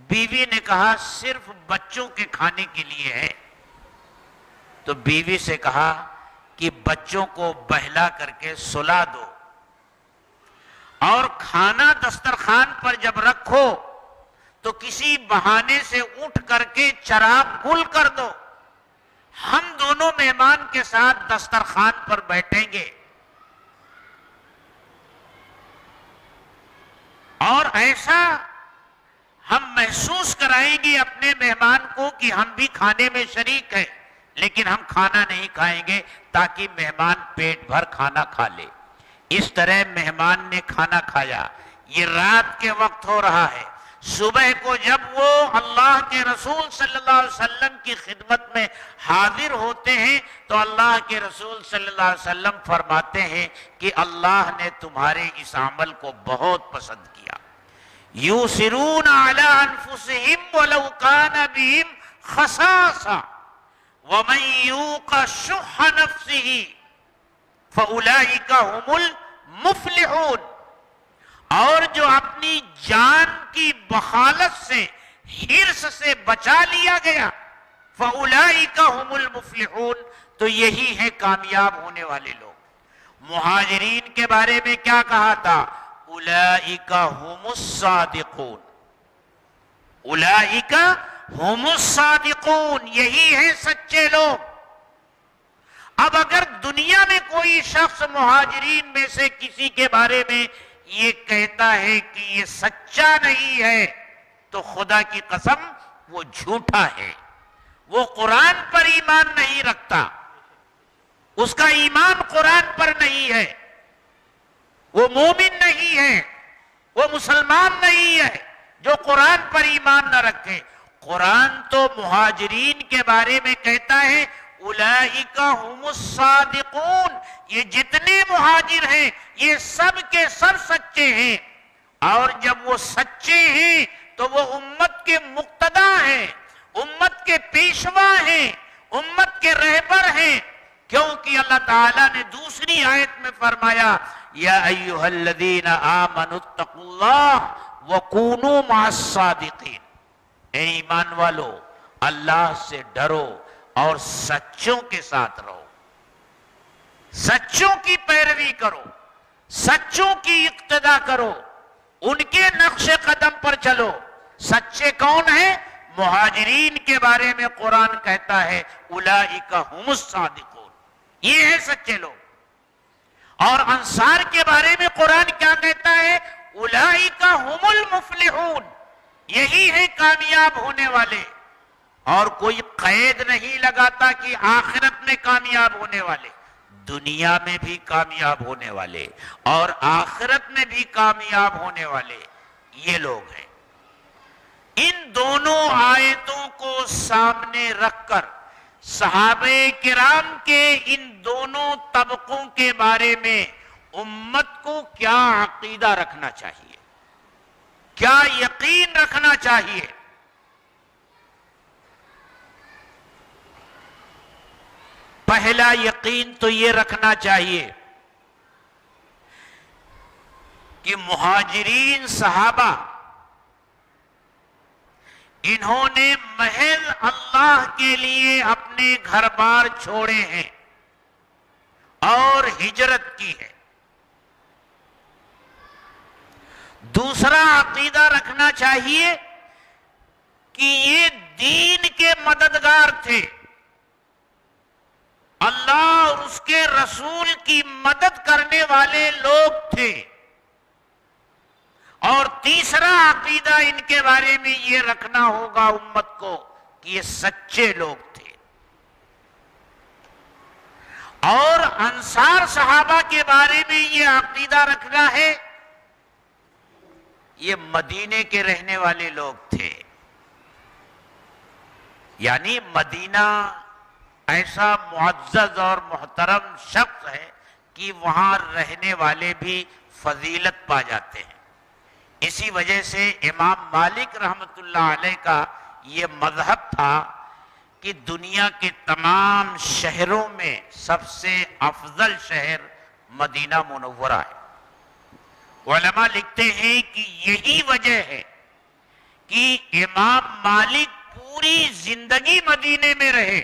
بیوی نے کہا صرف بچوں کے کھانے کے لیے ہے۔ تو بیوی سے کہا کہ بچوں کو بہلا کر کے سلا دو اور کھانا دسترخوان پر جب رکھو تو کسی بہانے سے اٹھ کر کے چراغ گل کر دو، ہم دونوں مہمان کے ساتھ دسترخوان پر بیٹھیں گے اور ایسا ہم محسوس کرائیں گے اپنے مہمان کو کہ ہم بھی کھانے میں شریک ہیں، لیکن ہم کھانا نہیں کھائیں گے تاکہ مہمان پیٹ بھر کھانا کھا لے۔ اس طرح مہمان نے کھانا کھایا۔ یہ رات کے وقت ہو رہا ہے۔ صبح کو جب وہ اللہ کے رسول صلی اللہ علیہ وسلم کی خدمت میں حاضر ہوتے ہیں تو اللہ کے رسول صلی اللہ علیہ وسلم فرماتے ہیں کہ اللہ نے تمہارے اس عمل کو بہت پسند کیا۔ یُؤْثِرُونَ عَلَىٰ أَنفُسِهِمْ وَلَوْ كَانَ بِهِمْ خَصَاصَةٌ وَمَن يُوقَ شُحَّ نَفْسِهِ فَأُولَٰئِكَ هُمُ الْمُفْلِحُونَ، اور جو اپنی جان کی بخالت سے، حرص سے بچا لیا گیا، فَأُولَٰئِكَ هُمُ الْمُفْلِحُونَ، تو یہی ہے کامیاب ہونے والے لوگ۔ مہاجرین کے بارے میں کیا کہا تھا؟ أُولَٰئِكَ هُمُ الصَّادِقُونَ، أُولَٰئِكَ ہم الصادقون، یہی ہیں سچے لوگ۔ اب اگر دنیا میں کوئی شخص مہاجرین میں سے کسی کے بارے میں یہ کہتا ہے کہ یہ سچا نہیں ہے تو خدا کی قسم وہ جھوٹا ہے، وہ قرآن پر ایمان نہیں رکھتا، اس کا ایمان قرآن پر نہیں ہے، وہ مومن نہیں ہے، وہ مسلمان نہیں ہے جو قرآن پر ایمان نہ رکھے۔ قرآن تو مہاجرین کے بارے میں کہتا ہے اولئک ہم الصادقون، یہ جتنے مہاجر ہیں یہ سب کے سب سچے ہیں، اور جب وہ سچے ہیں تو وہ امت کے مقتدا ہیں، امت کے پیشوا ہیں، امت کے رہبر ہیں، کیونکہ اللہ تعالیٰ نے دوسری آیت میں فرمایا یا ایھا الذین آمنوا اتقوا اللہ وکونوا مع الصادقین، اے ایمان والو اللہ سے ڈرو اور سچوں کے ساتھ رہو، سچوں کی پیروی کرو، سچوں کی اقتدا کرو، ان کے نقش قدم پر چلو۔ سچے کون ہیں؟ مہاجرین کے بارے میں قرآن کہتا ہے اولئک هم الصادقون، یہ ہے سچے لوگ. اور انصار کے بارے میں قرآن کیا کہتا ہے؟ اولئک هم المفلحون، یہی ہے کامیاب ہونے والے. اور کوئی قید نہیں لگاتا کہ آخرت میں کامیاب ہونے والے، دنیا میں بھی کامیاب ہونے والے اور آخرت میں بھی کامیاب ہونے والے یہ لوگ ہیں. ان دونوں آیتوں کو سامنے رکھ کر صحابہ کرام کے ان دونوں طبقوں کے بارے میں امت کو کیا عقیدہ رکھنا چاہیے، کیا یقین رکھنا چاہیے؟ پہلا یقین تو یہ رکھنا چاہیے کہ مہاجرین صحابہ انہوں نے محض اللہ کے لیے اپنے گھر بار چھوڑے ہیں اور ہجرت کی ہے. دوسرا عقیدہ رکھنا چاہیے کہ یہ دین کے مددگار تھے، اللہ اور اس کے رسول کی مدد کرنے والے لوگ تھے. اور تیسرا عقیدہ ان کے بارے میں یہ رکھنا ہوگا امت کو کہ یہ سچے لوگ تھے. اور انصار صحابہ کے بارے میں یہ عقیدہ رکھنا ہے یہ مدینے کے رہنے والے لوگ تھے، یعنی مدینہ ایسا معزز اور محترم شخص ہے کہ وہاں رہنے والے بھی فضیلت پا جاتے ہیں. اسی وجہ سے امام مالک رحمت اللہ علیہ کا یہ مذہب تھا کہ دنیا کے تمام شہروں میں سب سے افضل شہر مدینہ منورہ ہے. علماء لکھتے ہیں کہ یہی وجہ ہے کہ امام مالک پوری زندگی مدینے میں رہے،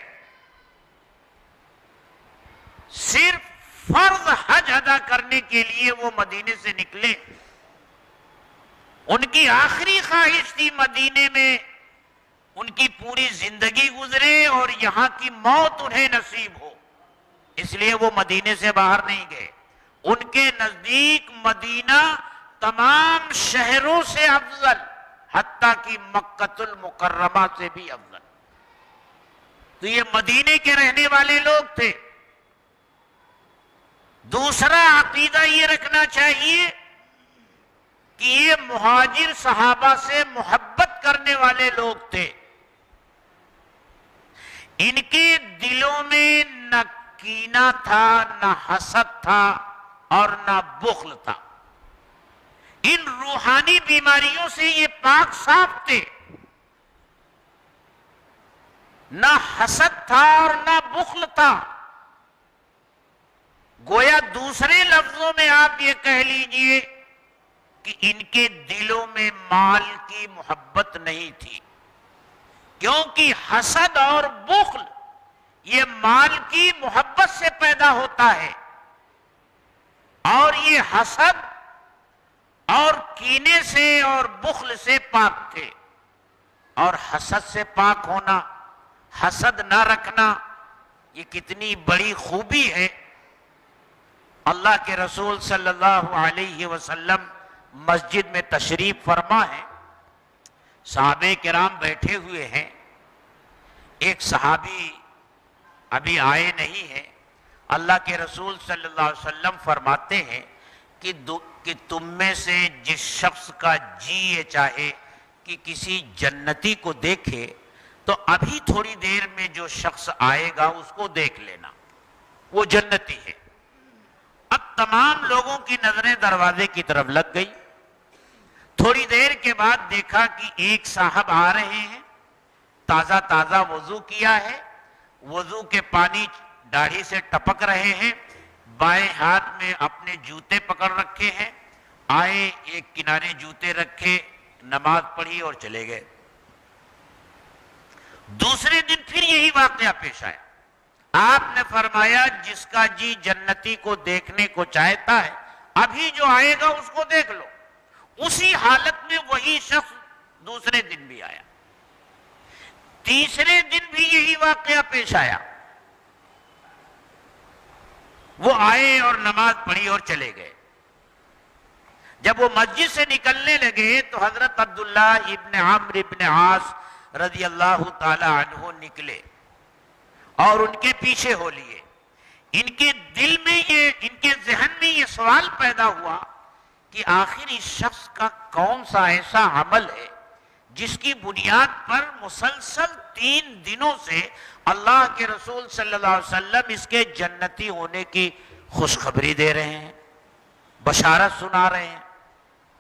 صرف فرض حج ادا کرنے کے لیے وہ مدینے سے نکلے. ان کی آخری خواہش تھی مدینے میں ان کی پوری زندگی گزرے اور یہاں کی موت انہیں نصیب ہو، اس لیے وہ مدینے سے باہر نہیں گئے. ان کے نزدیک مدینہ تمام شہروں سے افضل، حتیٰ کہ مکۃ المکرمہ سے بھی افضل. تو یہ مدینے کے رہنے والے لوگ تھے. دوسرا عقیدہ یہ رکھنا چاہیے کہ یہ مہاجر صحابہ سے محبت کرنے والے لوگ تھے. ان کے دلوں میں نہ کینہ تھا، نہ حسد تھا اور نہ بخل تھا. ان روحانی بیماریوں سے یہ پاک صاف تھے. نہ حسد تھا اور نہ بخل تھا. گویا دوسرے لفظوں میں آپ یہ کہہ لیجئے کہ ان کے دلوں میں مال کی محبت نہیں تھی، کیونکہ حسد اور بخل یہ مال کی محبت سے پیدا ہوتا ہے. اور یہ حسد اور کینے سے اور بخل سے پاک تھے. اور حسد سے پاک ہونا، حسد نہ رکھنا، یہ کتنی بڑی خوبی ہے. اللہ کے رسول صلی اللہ علیہ وسلم مسجد میں تشریف فرما ہے، صحابہ کرام بیٹھے ہوئے ہیں. ایک صحابی ابھی آئے نہیں ہیں. اللہ کے رسول صلی اللہ علیہ وسلم فرماتے ہیں کہ تم میں سے جس شخص کا جی یہ چاہے کہ کسی جنتی کو دیکھے تو ابھی تھوڑی دیر میں جو شخص آئے گا اس کو دیکھ لینا، وہ جنتی ہے. اب تمام لوگوں کی نظریں دروازے کی طرف لگ گئی. تھوڑی دیر کے بعد دیکھا کہ ایک صاحب آ رہے ہیں، تازہ تازہ وضو کیا ہے، وضو کے پانی داڑھی سے ٹپک رہے ہیں، بائیں ہاتھ میں اپنے جوتے پکڑ رکھے ہیں. آئے، ایک کنارے جوتے رکھے، نماز پڑھی اور چلے گئے. دوسرے دن پھر یہی واقعہ پیش آیا. آپ نے فرمایا جس کا جی جنتی کو دیکھنے کو چاہتا ہے ابھی جو آئے گا اس کو دیکھ لو. اسی حالت میں وہی شخص دوسرے دن بھی آیا. تیسرے دن بھی یہی واقعہ پیش آیا. وہ آئے اور نماز پڑھی اور چلے گئے. جب وہ مسجد سے نکلنے لگے تو حضرت عبداللہ ابن عمرو ابن عاص رضی اللہ تعالی عنہ نکلے اور ان کے پیچھے ہو لیے. ان کے دل میں ان کے ذہن میں یہ سوال پیدا ہوا کہ آخر اس شخص کا کون سا ایسا عمل ہے جس کی بنیاد پر مسلسل 3 دنوں سے اللہ کے رسول صلی اللہ علیہ وسلم اس کے جنتی ہونے کی خوشخبری دے رہے ہیں، بشارت سنا رہے ہیں.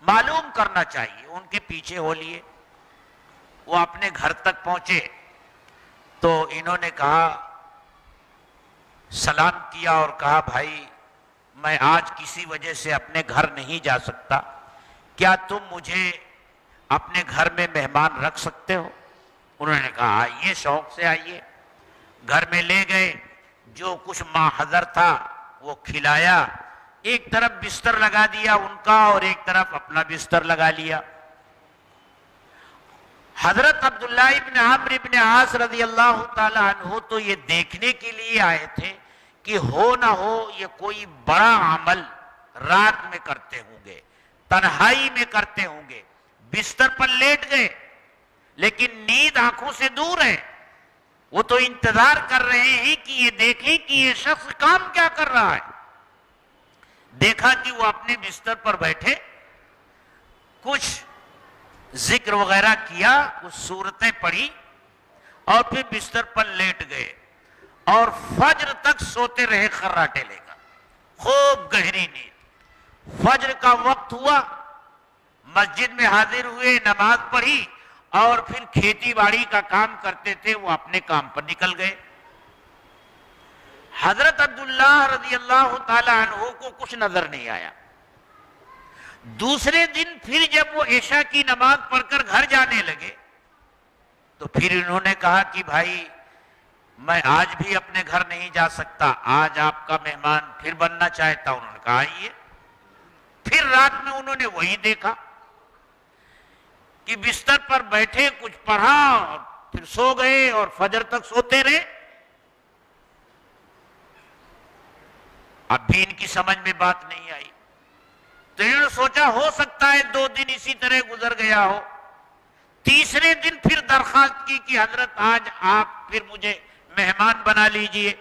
معلوم کرنا چاہیے. ان کے پیچھے ہو لیے. وہ اپنے گھر تک پہنچے تو انہوں نے کہا، سلام کیا اور کہا بھائی میں آج کسی وجہ سے اپنے گھر نہیں جا سکتا، کیا تم مجھے اپنے گھر میں مہمان رکھ سکتے ہو؟ انہوں نے کہا آئیے، شوق سے آئیے. گھر میں لے گئے، جو کچھ ماحضر تھا وہ کھلایا. ایک طرف بستر لگا دیا ان کا اور ایک طرف اپنا بستر لگا لیا. حضرت عبداللہ ابن عمرو ابن عاص رضی اللہ تعالی عنہ تو یہ دیکھنے کے لیے آئے تھے کہ ہو نہ ہو یہ کوئی بڑا عمل رات میں کرتے ہوں گے، تنہائی میں کرتے ہوں گے. بستر پر لیٹ گئے لیکن نیند آنکھوں سے دور ہے. وہ تو انتظار کر رہے ہیں کہ یہ دیکھیں کہ یہ شخص کام کیا کر رہا ہے. دیکھا کہ وہ اپنے بستر پر بیٹھے، کچھ ذکر وغیرہ کیا، کچھ سورتیں پڑھی اور پھر بستر پر لیٹ گئے اور فجر تک سوتے رہے خراٹے لے کر. خوب گہری نیند. فجر کا وقت ہوا، مسجد میں حاضر ہوئے، نماز پڑھی اور پھر کھیتی باڑی کا کام کرتے تھے، وہ اپنے کام پر نکل گئے. حضرت عبداللہ رضی اللہ تعالی عنہ کو کچھ نظر نہیں آیا. دوسرے دن پھر جب وہ عشاء کی نماز پڑھ کر گھر جانے لگے تو پھر انہوں نے کہا کہ بھائی میں آج بھی اپنے گھر نہیں جا سکتا، آج آپ کا مہمان پھر بننا چاہتا ہوں. انہوں نے کہا آئیے. پھر رات میں انہوں نے وہی دیکھا کہ بستر پر بیٹھے، کچھ پڑھا اور پھر سو گئے اور فجر تک سوتے رہے. اب بھی ان کی سمجھ میں بات نہیں آئی تو انہوں نے سوچا ہو سکتا ہے 2 دن اسی طرح گزر گیا ہو. تیسرے دن پھر درخواست کی کہ حضرت آج آپ پھر مجھے مہمان بنا لیجئے.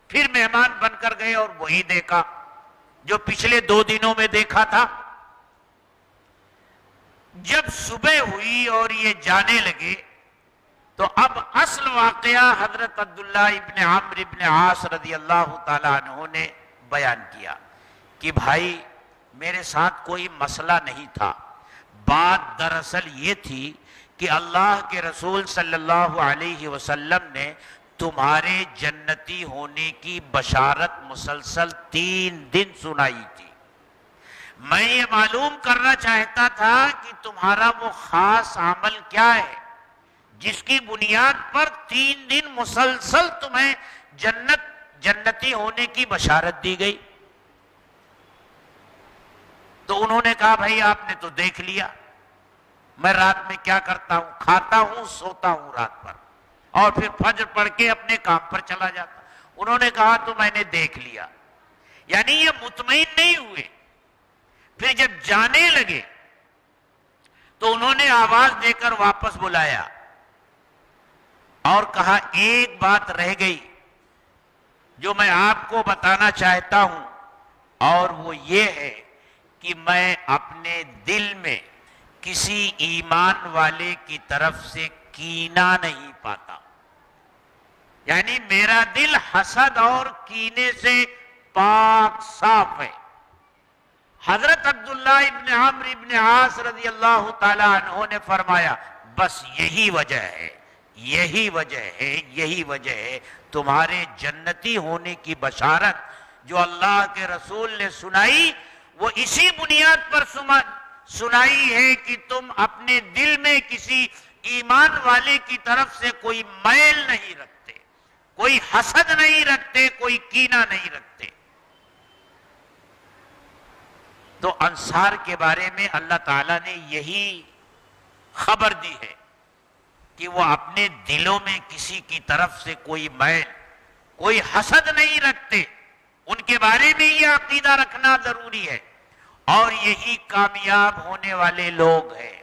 پھر مہمان بن کر گئے اور وہی دیکھا جو پچھلے 2 دنوں میں دیکھا تھا. جب صبح ہوئی اور یہ جانے لگے تو اب اصل واقعہ حضرت عبداللہ ابن عمرو ابن عاص رضی اللہ تعالی عنہ نے بیان کیا کہ بھائی میرے ساتھ کوئی مسئلہ نہیں تھا. بات دراصل یہ تھی کہ اللہ کے رسول صلی اللہ علیہ وسلم نے تمہارے جنتی ہونے کی بشارت مسلسل 3 دن سنائی تھی. میں یہ معلوم کرنا چاہتا تھا کہ تمہارا وہ خاص عمل کیا ہے جس کی بنیاد پر 3 دن مسلسل تمہیں جنتی ہونے کی بشارت دی گئی. تو انہوں نے کہا بھائی آپ نے تو دیکھ لیا، میں رات میں کیا کرتا ہوں، کھاتا ہوں، سوتا ہوں رات پر اور پھر فجر پڑھ کے اپنے کام پر چلا جاتا. انہوں نے کہا تو میں نے دیکھ لیا. یعنی یہ مطمئن نہیں ہوئے. پھر جب جانے لگے تو انہوں نے آواز دے کر واپس بلایا اور کہا ایک بات رہ گئی جو میں آپ کو بتانا چاہتا ہوں، اور وہ یہ ہے کہ میں اپنے دل میں کسی ایمان والے کی طرف سے کینہ نہیں پاتا. یعنی میرا دل حسد اور کینے سے پاک صاف ہے. حضرت عبداللہ ابن عمرو ابن عاص رضی اللہ تعالی عنہ نے فرمایا بس یہی وجہ ہے، یہی وجہ ہے، یہی وجہ ہے تمہارے جنتی ہونے کی بشارت جو اللہ کے رسول نے سنائی وہ اسی بنیاد پر سنائی ہے کہ تم اپنے دل میں کسی ایمان والے کی طرف سے کوئی میل نہیں رکھتے، کوئی حسد نہیں رکھتے، کوئی کینہ نہیں رکھتے. تو انصار کے بارے میں اللہ تعالیٰ نے یہی خبر دی ہے کہ وہ اپنے دلوں میں کسی کی طرف سے کوئی میل، کوئی حسد نہیں رکھتے. ان کے بارے میں یہ عقیدہ رکھنا ضروری ہے، اور یہی کامیاب ہونے والے لوگ ہیں.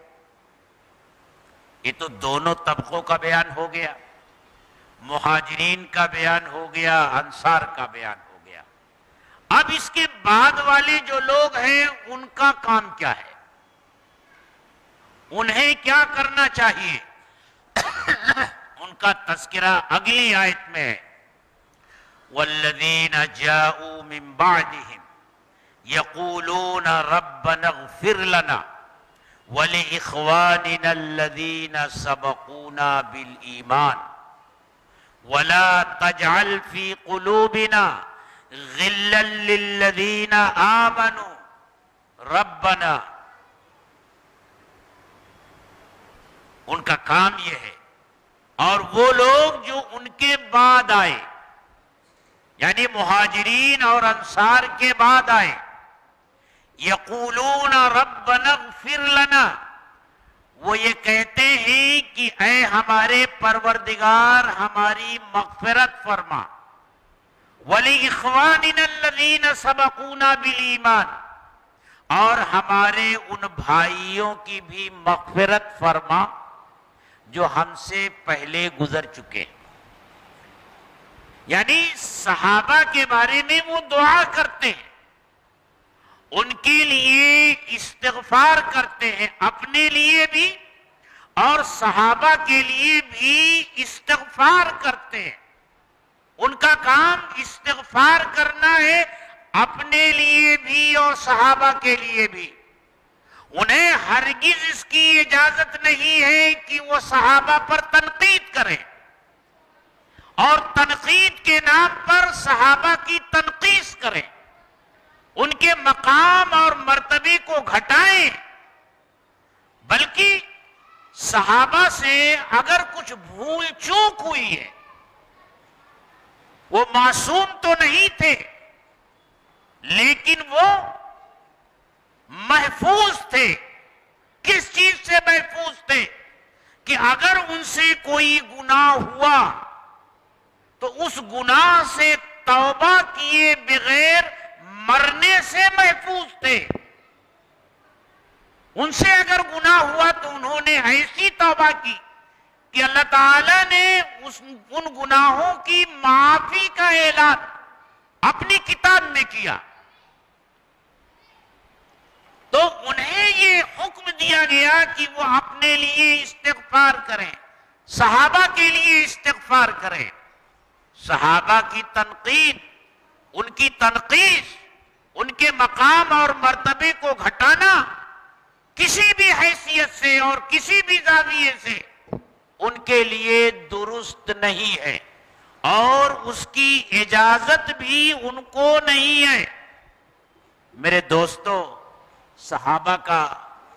یہ تو دونوں طبقوں کا بیان ہو گیا، مہاجرین کا بیان ہو گیا، انصار کا بیان ہو گیا. اب اس کے بعد والے جو لوگ ہیں ان کا کام کیا ہے، انہیں کیا کرنا چاہیے؟ ان کا تذکرہ اگلی آیت میں ہے. والذین جاءوا من بعدهم یقولون ربنا اغفر لنا ولإخواننا الذین سبقونا بالایمان ولا تجعل في قلوبنا غلا للذین آمنوا ربنا. ان کا کام یہ ہے. اور وہ لوگ جو ان کے بعد آئے، یعنی مہاجرین اور انصار کے بعد آئے، یقولون ربنا اغفر لنا، وہ یہ کہتے ہیں کہ اے ہمارے پروردگار ہماری مغفرت فرما، وَلِإِخْوَانِنَا الَّذِينَ سَبَقُونَا بِالْإِيمَانِ، اور ہمارے ان بھائیوں کی بھی مغفرت فرما جو ہم سے پہلے گزر چکے. یعنی صحابہ کے بارے میں وہ دعا کرتے ہیں، ان کے لیے استغفار کرتے ہیں، اپنے لیے بھی اور صحابہ کے لیے بھی استغفار کرتے ہیں. ان کا کام استغفار کرنا ہے، اپنے لیے بھی اور صحابہ کے لیے بھی. انہیں ہرگز اس کی اجازت نہیں ہے کہ وہ صحابہ پر تنقید کریں، اور تنقید کے نام پر صحابہ کی تنقیص کریں، ان کے مقام اور مرتبے کو گھٹائیں. بلکہ صحابہ سے اگر کچھ بھول چوک ہوئی ہے، وہ معصوم تو نہیں تھے لیکن وہ محفوظ تھے. کس چیز سے محفوظ تھے؟ کہ اگر ان سے کوئی گناہ ہوا تو اس گناہ سے توبہ کیے بغیر مرنے سے محفوظ تھے. ان سے اگر گناہ ہوا تو انہوں نے ایسی توبہ کی کہ اللہ تعالیٰ نے ان گناہوں کی معافی کا اعلان اپنی کتاب میں کیا. تو انہیں یہ حکم دیا گیا کہ وہ اپنے لیے استغفار کریں، صحابہ کے لیے استغفار کریں. صحابہ کی تنقید، ان کی تنقیص، ان کے مقام اور مرتبے کو گھٹانا کسی بھی حیثیت سے اور کسی بھی زاویے سے ان کے لیے درست نہیں ہے، اور اس کی اجازت بھی ان کو نہیں ہے. میرے دوستو، صحابہ کا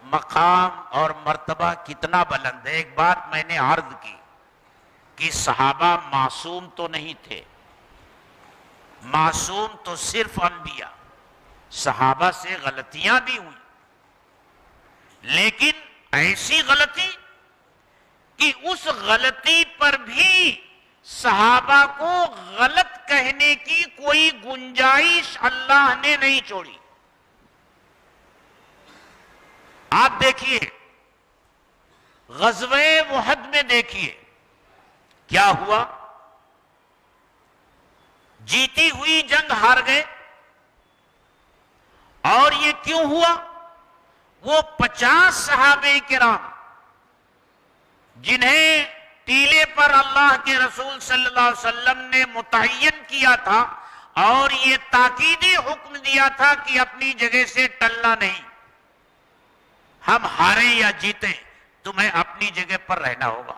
مقام اور مرتبہ کتنا بلند ہے. ایک بات میں نے عرض کی کہ صحابہ معصوم تو نہیں تھے، معصوم تو صرف انبیاء. صحابہ سے غلطیاں بھی ہوئیں، لیکن ایسی غلطی کہ اس غلطی پر بھی صحابہ کو غلط کہنے کی کوئی گنجائش اللہ نے نہیں چھوڑی. آپ دیکھیے غزوہ احد میں، دیکھیے کیا ہوا. جیتی ہوئی جنگ ہار گئے. اور یہ کیوں ہوا؟ وہ 50 صحابہ کرام جنہیں ٹیلے پر اللہ کے رسول صلی اللہ علیہ وسلم نے متعین کیا تھا اور یہ تاکیدی حکم دیا تھا کہ اپنی جگہ سے ٹلنا نہیں، ہم ہارے یا جیتے تمہیں اپنی جگہ پر رہنا ہوگا.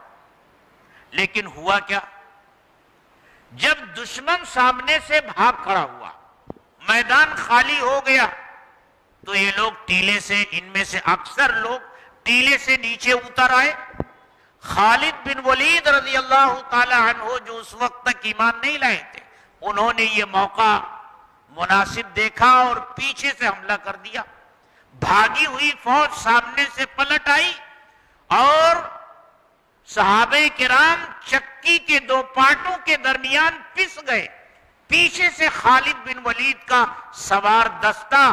لیکن ہوا کیا؟ جب دشمن سامنے سے بھاگ کھڑا ہوا، میدان خالی ہو گیا، تو یہ لوگ ٹیلے سے، ان میں سے اکثر لوگ ٹیلے سے نیچے اتر آئے. خالد بن ولید رضی اللہ تعالی عنہ جو اس وقت تک ایمان نہیں لائے تھے، انہوں نے یہ موقع مناسب دیکھا اور پیچھے سے حملہ کر دیا. بھاگی ہوئی فوج سامنے سے پلٹ آئی اور صحابہ کرام چکی کے دو پارٹوں کے درمیان پس گئے. پیچھے سے خالد بن ولید کا سوار دستہ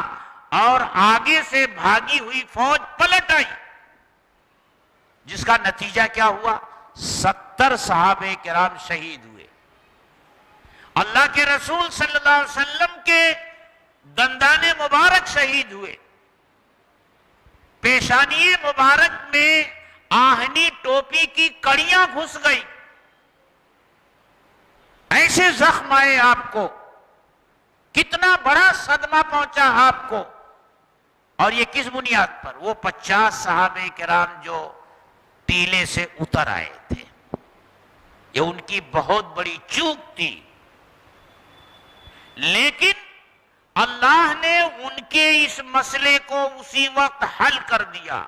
اور آگے سے بھاگی ہوئی فوج پلٹ آئی، جس کا نتیجہ کیا ہوا؟ 70 صحابہ کرام شہید ہوئے. اللہ کے رسول صلی اللہ علیہ وسلم کے دندان مبارک شہید ہوئے. پیشانی مبارک میں آہنی ٹوپی کی کڑیاں گھس گئی. ایسے زخم آئے آپ کو، کتنا بڑا صدمہ پہنچا آپ کو. اور یہ کس بنیاد پر؟ وہ 50 صحابہ کرام جو ٹیلے سے اتر آئے تھے. یہ ان کی بہت بڑی چوک تھی، لیکن اللہ نے ان کے اس مسئلے کو اسی وقت حل کر دیا.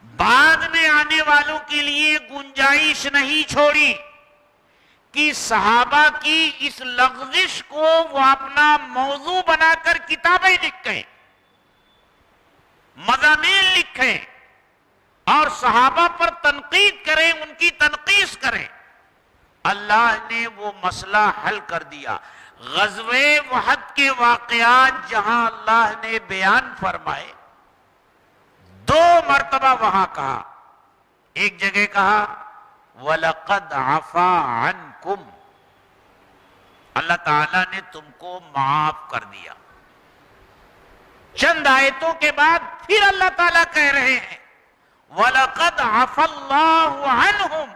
بعد میں آنے والوں کے لیے گنجائش نہیں چھوڑی کہ صحابہ کی اس لغزش کو وہ اپنا موضوع بنا کر کتابیں لکھیں، مضامین لکھیں اور صحابہ پر تنقید کریں، ان کی تنقیص کریں. اللہ نے وہ مسئلہ حل کر دیا. غزوہ احد کے واقعات جہاں اللہ نے بیان فرمائے، 2 مرتبہ وہاں کہا. ایک جگہ کہا وَلَقَدْ عَفَا عَنْكُمْ، اللہ تعالیٰ نے تم کو معاف کر دیا. چند آیتوں کے بعد پھر اللہ تعالیٰ کہہ رہے ہیں وَلَقَدْ عَفَا اللَّهُ عَنْهُمْ،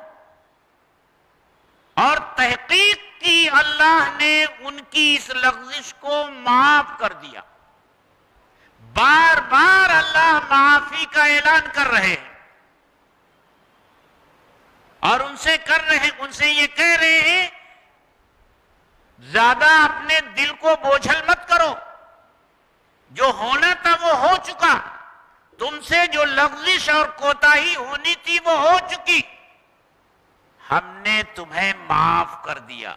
اور تحقیق کی اللہ نے ان کی اس لغزش کو معاف کر دیا. بار بار اللہ معافی کا اعلان کر رہے ہیں اور ان سے یہ کہہ رہے ہیں زیادہ اپنے دل کو بوجھل مت کرو، جو ہونا تھا وہ ہو چکا، تم سے جو لغزش اور کوتاہی ہونی تھی وہ ہو چکی، ہم نے تمہیں معاف کر دیا.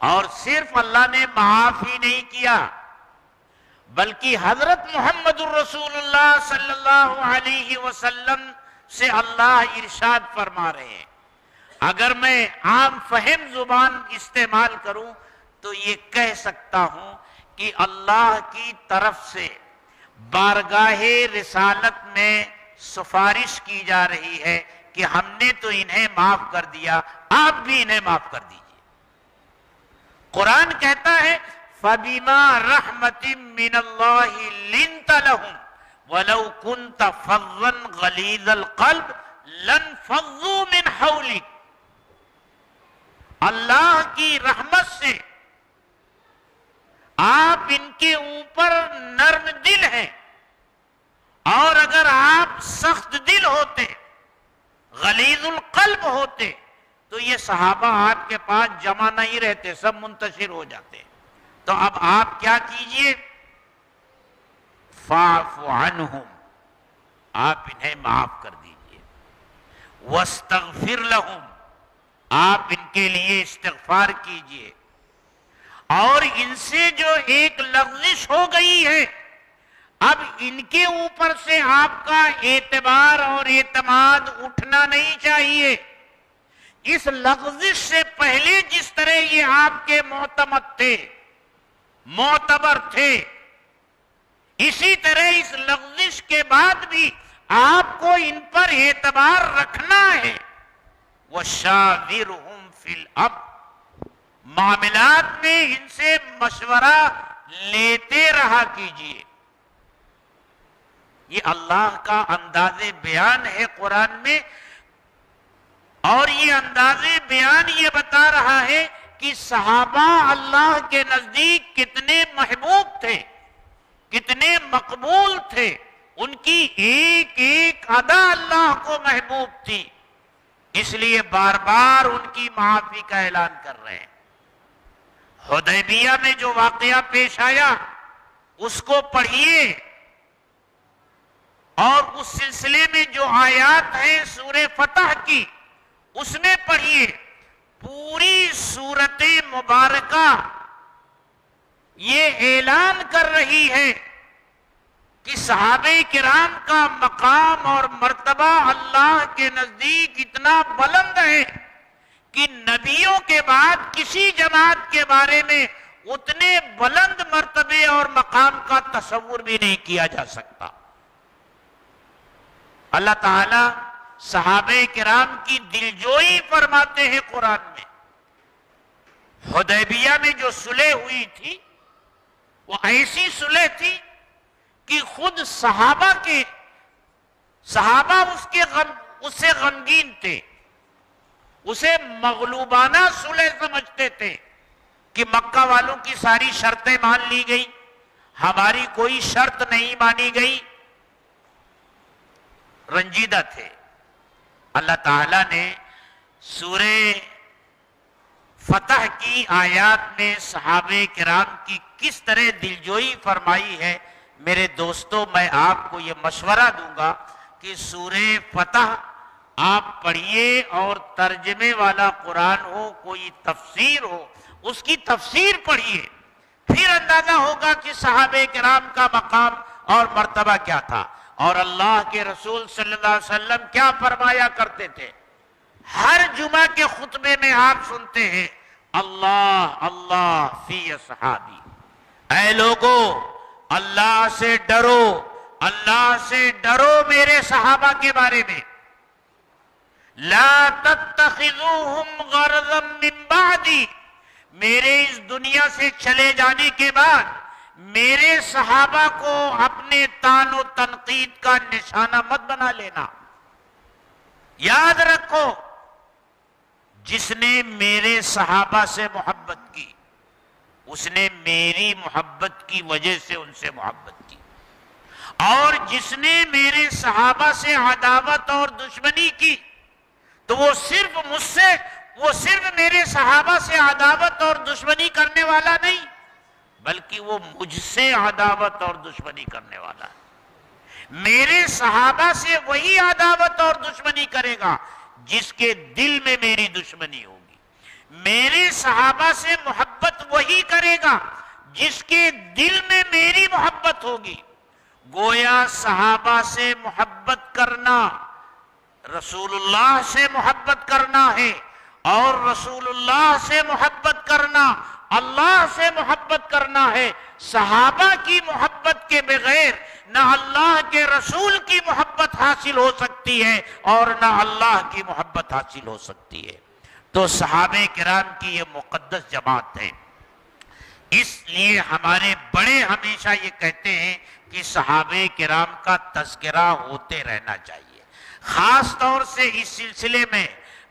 اور صرف اللہ نے معاف ہی نہیں کیا بلکہ حضرت محمد الرسول اللہ صلی اللہ علیہ وسلم سے اللہ ارشاد فرما رہے ہیں. اگر میں عام فہم زبان استعمال کروں تو یہ کہہ سکتا ہوں کہ اللہ کی طرف سے بارگاہ رسالت میں سفارش کی جا رہی ہے کہ ہم نے تو انہیں معاف کر دیا، آپ بھی انہیں معاف کر دیجئے. قرآن کہتا ہے فَبِمَا رَحْمَةٍ مِّنَ اللَّهِ لِنْتَ لَهُمْ وَلَوْ كُنْتَ فَظًّا غَلِيظَ الْقَلْبِ لَانفَضُّوا مِنْ حَوْلِكَ. اللہ کی رحمت سے آپ ان کے اوپر نرم دل ہیں، اور اگر آپ سخت دل ہوتے، غلیظ القلب ہوتے، تو یہ صحابہ آپ کے پاس جمع نہیں رہتے، سب منتشر ہو جاتے. تو اب آپ کیا کیجئے؟ فَاعْفُ عَنْهُمْ، آپ انہیں معاف کر دیجئے. وَاسْتَغْفِرْ لَهُمْ، آپ ان کے لیے استغفار کیجئے. اور ان سے جو ایک لغزش ہو گئی ہے، اب ان کے اوپر سے آپ کا اعتبار اور اعتماد اٹھنا نہیں چاہیے. اس لغزش سے پہلے جس طرح یہ آپ کے معتمد تھے، معتبر تھے، اسی طرح اس لغزش کے بعد بھی آپ کو ان پر اعتبار رکھنا ہے. وَشَاوِرْهُمْ فِي الْأَمْرِ، معاملات میں ان سے مشورہ لیتے رہا کیجئے. یہ اللہ کا انداز بیان ہے قرآن میں، اور یہ انداز بیان یہ بتا رہا ہے کہ صحابہ اللہ کے نزدیک کتنے محبوب تھے، کتنے مقبول تھے. ان کی ایک ایک ادا اللہ کو محبوب تھی، اس لیے بار بار ان کی معافی کا اعلان کر رہے ہیں. حدیبیہ میں جو واقعہ پیش آیا اس کو پڑھیے، اور اس سلسلے میں جو آیات ہیں سورہ فتح کی اس میں پڑھیے. پوری سورت مبارکہ یہ اعلان کر رہی ہے کہ صحابہ کرام کا مقام اور مرتبہ اللہ کے نزدیک اتنا بلند ہے کہ نبیوں کے بعد کسی جماعت کے بارے میں اتنے بلند مرتبے اور مقام کا تصور بھی نہیں کیا جا سکتا۔ اللہ تعالی صحابہ کرام کی دلجوئی فرماتے ہیں قرآن میں۔ حدیبیہ میں جو صلح ہوئی تھی وہ ایسی صلح تھی کہ خود صحابہ اس سے غمگین تھے، اسے مغلوبانہ صلح سمجھتے تھے کہ مکہ والوں کی ساری شرطیں مان لی گئی، ہماری کوئی شرط نہیں مانی گئی، رنجیدہ تھے۔ اللہ تعالیٰ نے سورہ فتح کی آیات میں صحابہ کرام کی کس طرح دلجوئی فرمائی ہے۔ میرے دوستو، میں آپ کو یہ مشورہ دوں گا کہ سورہ فتح آپ پڑھیے اور ترجمے والا قرآن ہو، کوئی تفسیر ہو، اس کی تفسیر پڑھیے، پھر اندازہ ہوگا کہ صحابہ کرام کا مقام اور مرتبہ کیا تھا، اور اللہ کے رسول صلی اللہ علیہ وسلم کیا فرمایا کرتے تھے۔ ہر جمعہ کے خطبے میں آپ سنتے ہیں اللہ اللہ فی اصحابی، اے لوگو اللہ سے ڈرو، اللہ سے ڈرو میرے صحابہ کے بارے میں۔ لا تتخذوہم غرضا من بعدی، میرے اس دنیا سے چلے جانے کے بعد میرے صحابہ کو اپنے طعن و تنقید کا نشانہ مت بنا لینا۔ یاد رکھو، جس نے میرے صحابہ سے محبت کی، اس نے میری محبت کی وجہ سے ان سے محبت کی، اور جس نے میرے صحابہ سے عداوت اور دشمنی کی تو وہ صرف میرے صحابہ سے عداوت اور دشمنی کرنے والا نہیں، بلکہ وہ مجھ سے عداوت اور دشمنی کرنے والا ہے۔ میرے صحابہ سے وہی عداوت اور دشمنی کرے گا جس کے دل میں میری دشمنی ہوگی، میرے صحابہ سے محبت وہی کرے گا جس کے دل میں میری محبت ہوگی۔ گویا صحابہ سے محبت کرنا رسول اللہ سے محبت کرنا ہے، اور رسول اللہ سے محبت کرنا اللہ سے محبت کرنا ہے۔ صحابہ کی محبت کے بغیر نہ اللہ کے رسول کی محبت حاصل ہو سکتی ہے اور نہ اللہ کی محبت حاصل ہو سکتی ہے۔ تو صحابہ کرام کی یہ مقدس جماعت ہے، اس لیے ہمارے بڑے ہمیشہ یہ کہتے ہیں کہ صحابہ کرام کا تذکرہ ہوتے رہنا چاہیے۔ خاص طور سے اس سلسلے میں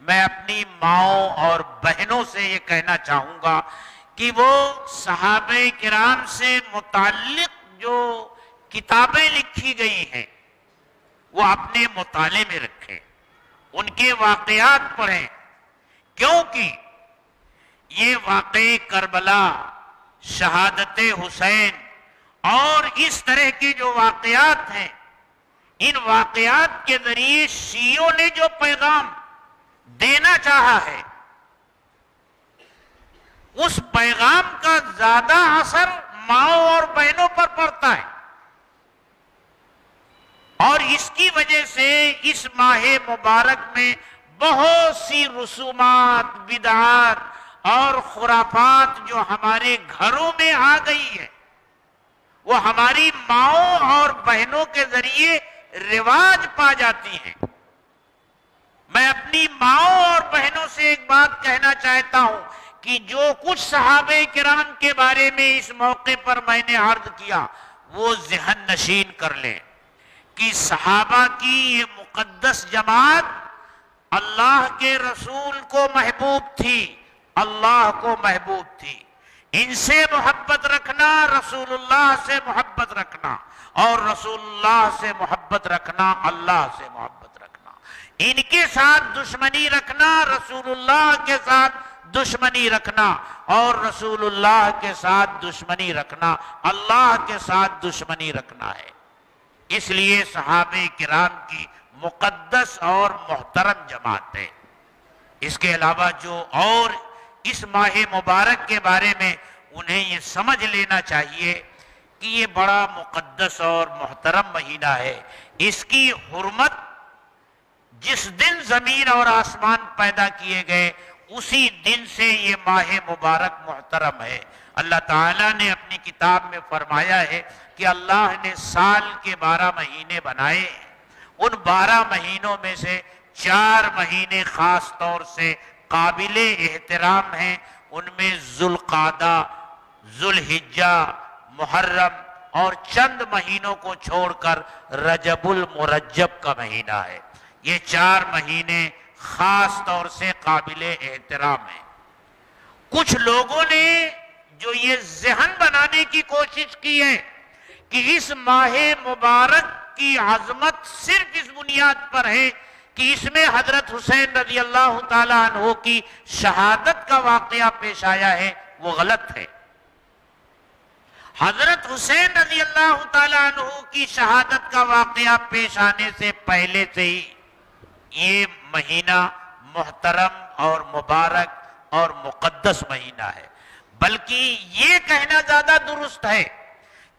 میں اپنی ماؤں اور بہنوں سے یہ کہنا چاہوں گا کہ وہ صحابہ کرام سے متعلق جو کتابیں لکھی گئی ہیں وہ اپنے مطالعے میں رکھیں، ان کے واقعات پڑھیں، کیونکہ یہ واقعے کربلا، شہادت حسین اور اس طرح کے جو واقعات ہیں، ان واقعات کے ذریعے شیعوں نے جو پیغام دینا چاہا ہے اس پیغام کا زیادہ اثر ماؤں اور بہنوں پر پڑتا ہے، اور اس کی وجہ سے اس ماہ مبارک میں بہت سی رسومات، بدعات اور خرافات جو ہمارے گھروں میں آ گئی ہے وہ ہماری ماؤں اور بہنوں کے ذریعے رواج پا جاتی ہیں۔ میں اپنی ماؤں اور بہنوں سے ایک بات کہنا چاہتا ہوں کہ جو کچھ صحابہ کرام کے بارے میں اس موقع پر میں نے عرض کیا وہ ذہن نشین کر لیں کہ صحابہ کی یہ مقدس جماعت اللہ کے رسول کو محبوب تھی، اللہ کو محبوب تھی۔ ان سے محبت رکھنا رسول اللہ سے محبت رکھنا، اور رسول اللہ سے محبت رکھنا اللہ سے محبت رکھنا۔ ان کے ساتھ دشمنی رکھنا رسول اللہ کے ساتھ دشمنی رکھنا، اور رسول اللہ کے ساتھ دشمنی رکھنا اللہ کے ساتھ دشمنی رکھنا ہے۔ اس لیے صحابہ کرام کی مقدس اور محترم جماعت ہے۔ اس کے علاوہ جو اور اس ماہ مبارک کے بارے میں انہیں یہ سمجھ لینا چاہیے کہ یہ بڑا مقدس اور محترم مہینہ ہے، اس کی حرمت جس دن زمین اور آسمان پیدا کیے گئے اسی دن سے یہ ماہ مبارک محترم ہے۔ اللہ تعالیٰ نے اپنی کتاب میں فرمایا ہے کہ اللہ نے سال کے 12 مہینے بنائے، ان 12 مہینوں میں سے 4 مہینے خاص طور سے قابل احترام ہیں، ان میں ذوالقعدہ، ذوالحجہ، محرم اور چند مہینوں کو چھوڑ کر رجب المرجب کا مہینہ ہے۔ یہ 4 مہینے خاص طور سے قابل احترام ہیں۔ کچھ لوگوں نے جو یہ ذہن بنانے کی کوشش کی ہے کہ اس ماہ مبارک کی عظمت صرف اس بنیاد پر ہے کہ اس میں حضرت حسین رضی اللہ تعالیٰ عنہ کی شہادت کا واقعہ پیش آیا ہے، وہ غلط ہے۔ حضرت حسین رضی اللہ تعالیٰ عنہ کی شہادت کا واقعہ پیش آنے سے پہلے سے ہی یہ مہینہ محترم اور مبارک اور مقدس مہینہ ہے، بلکہ یہ کہنا زیادہ درست ہے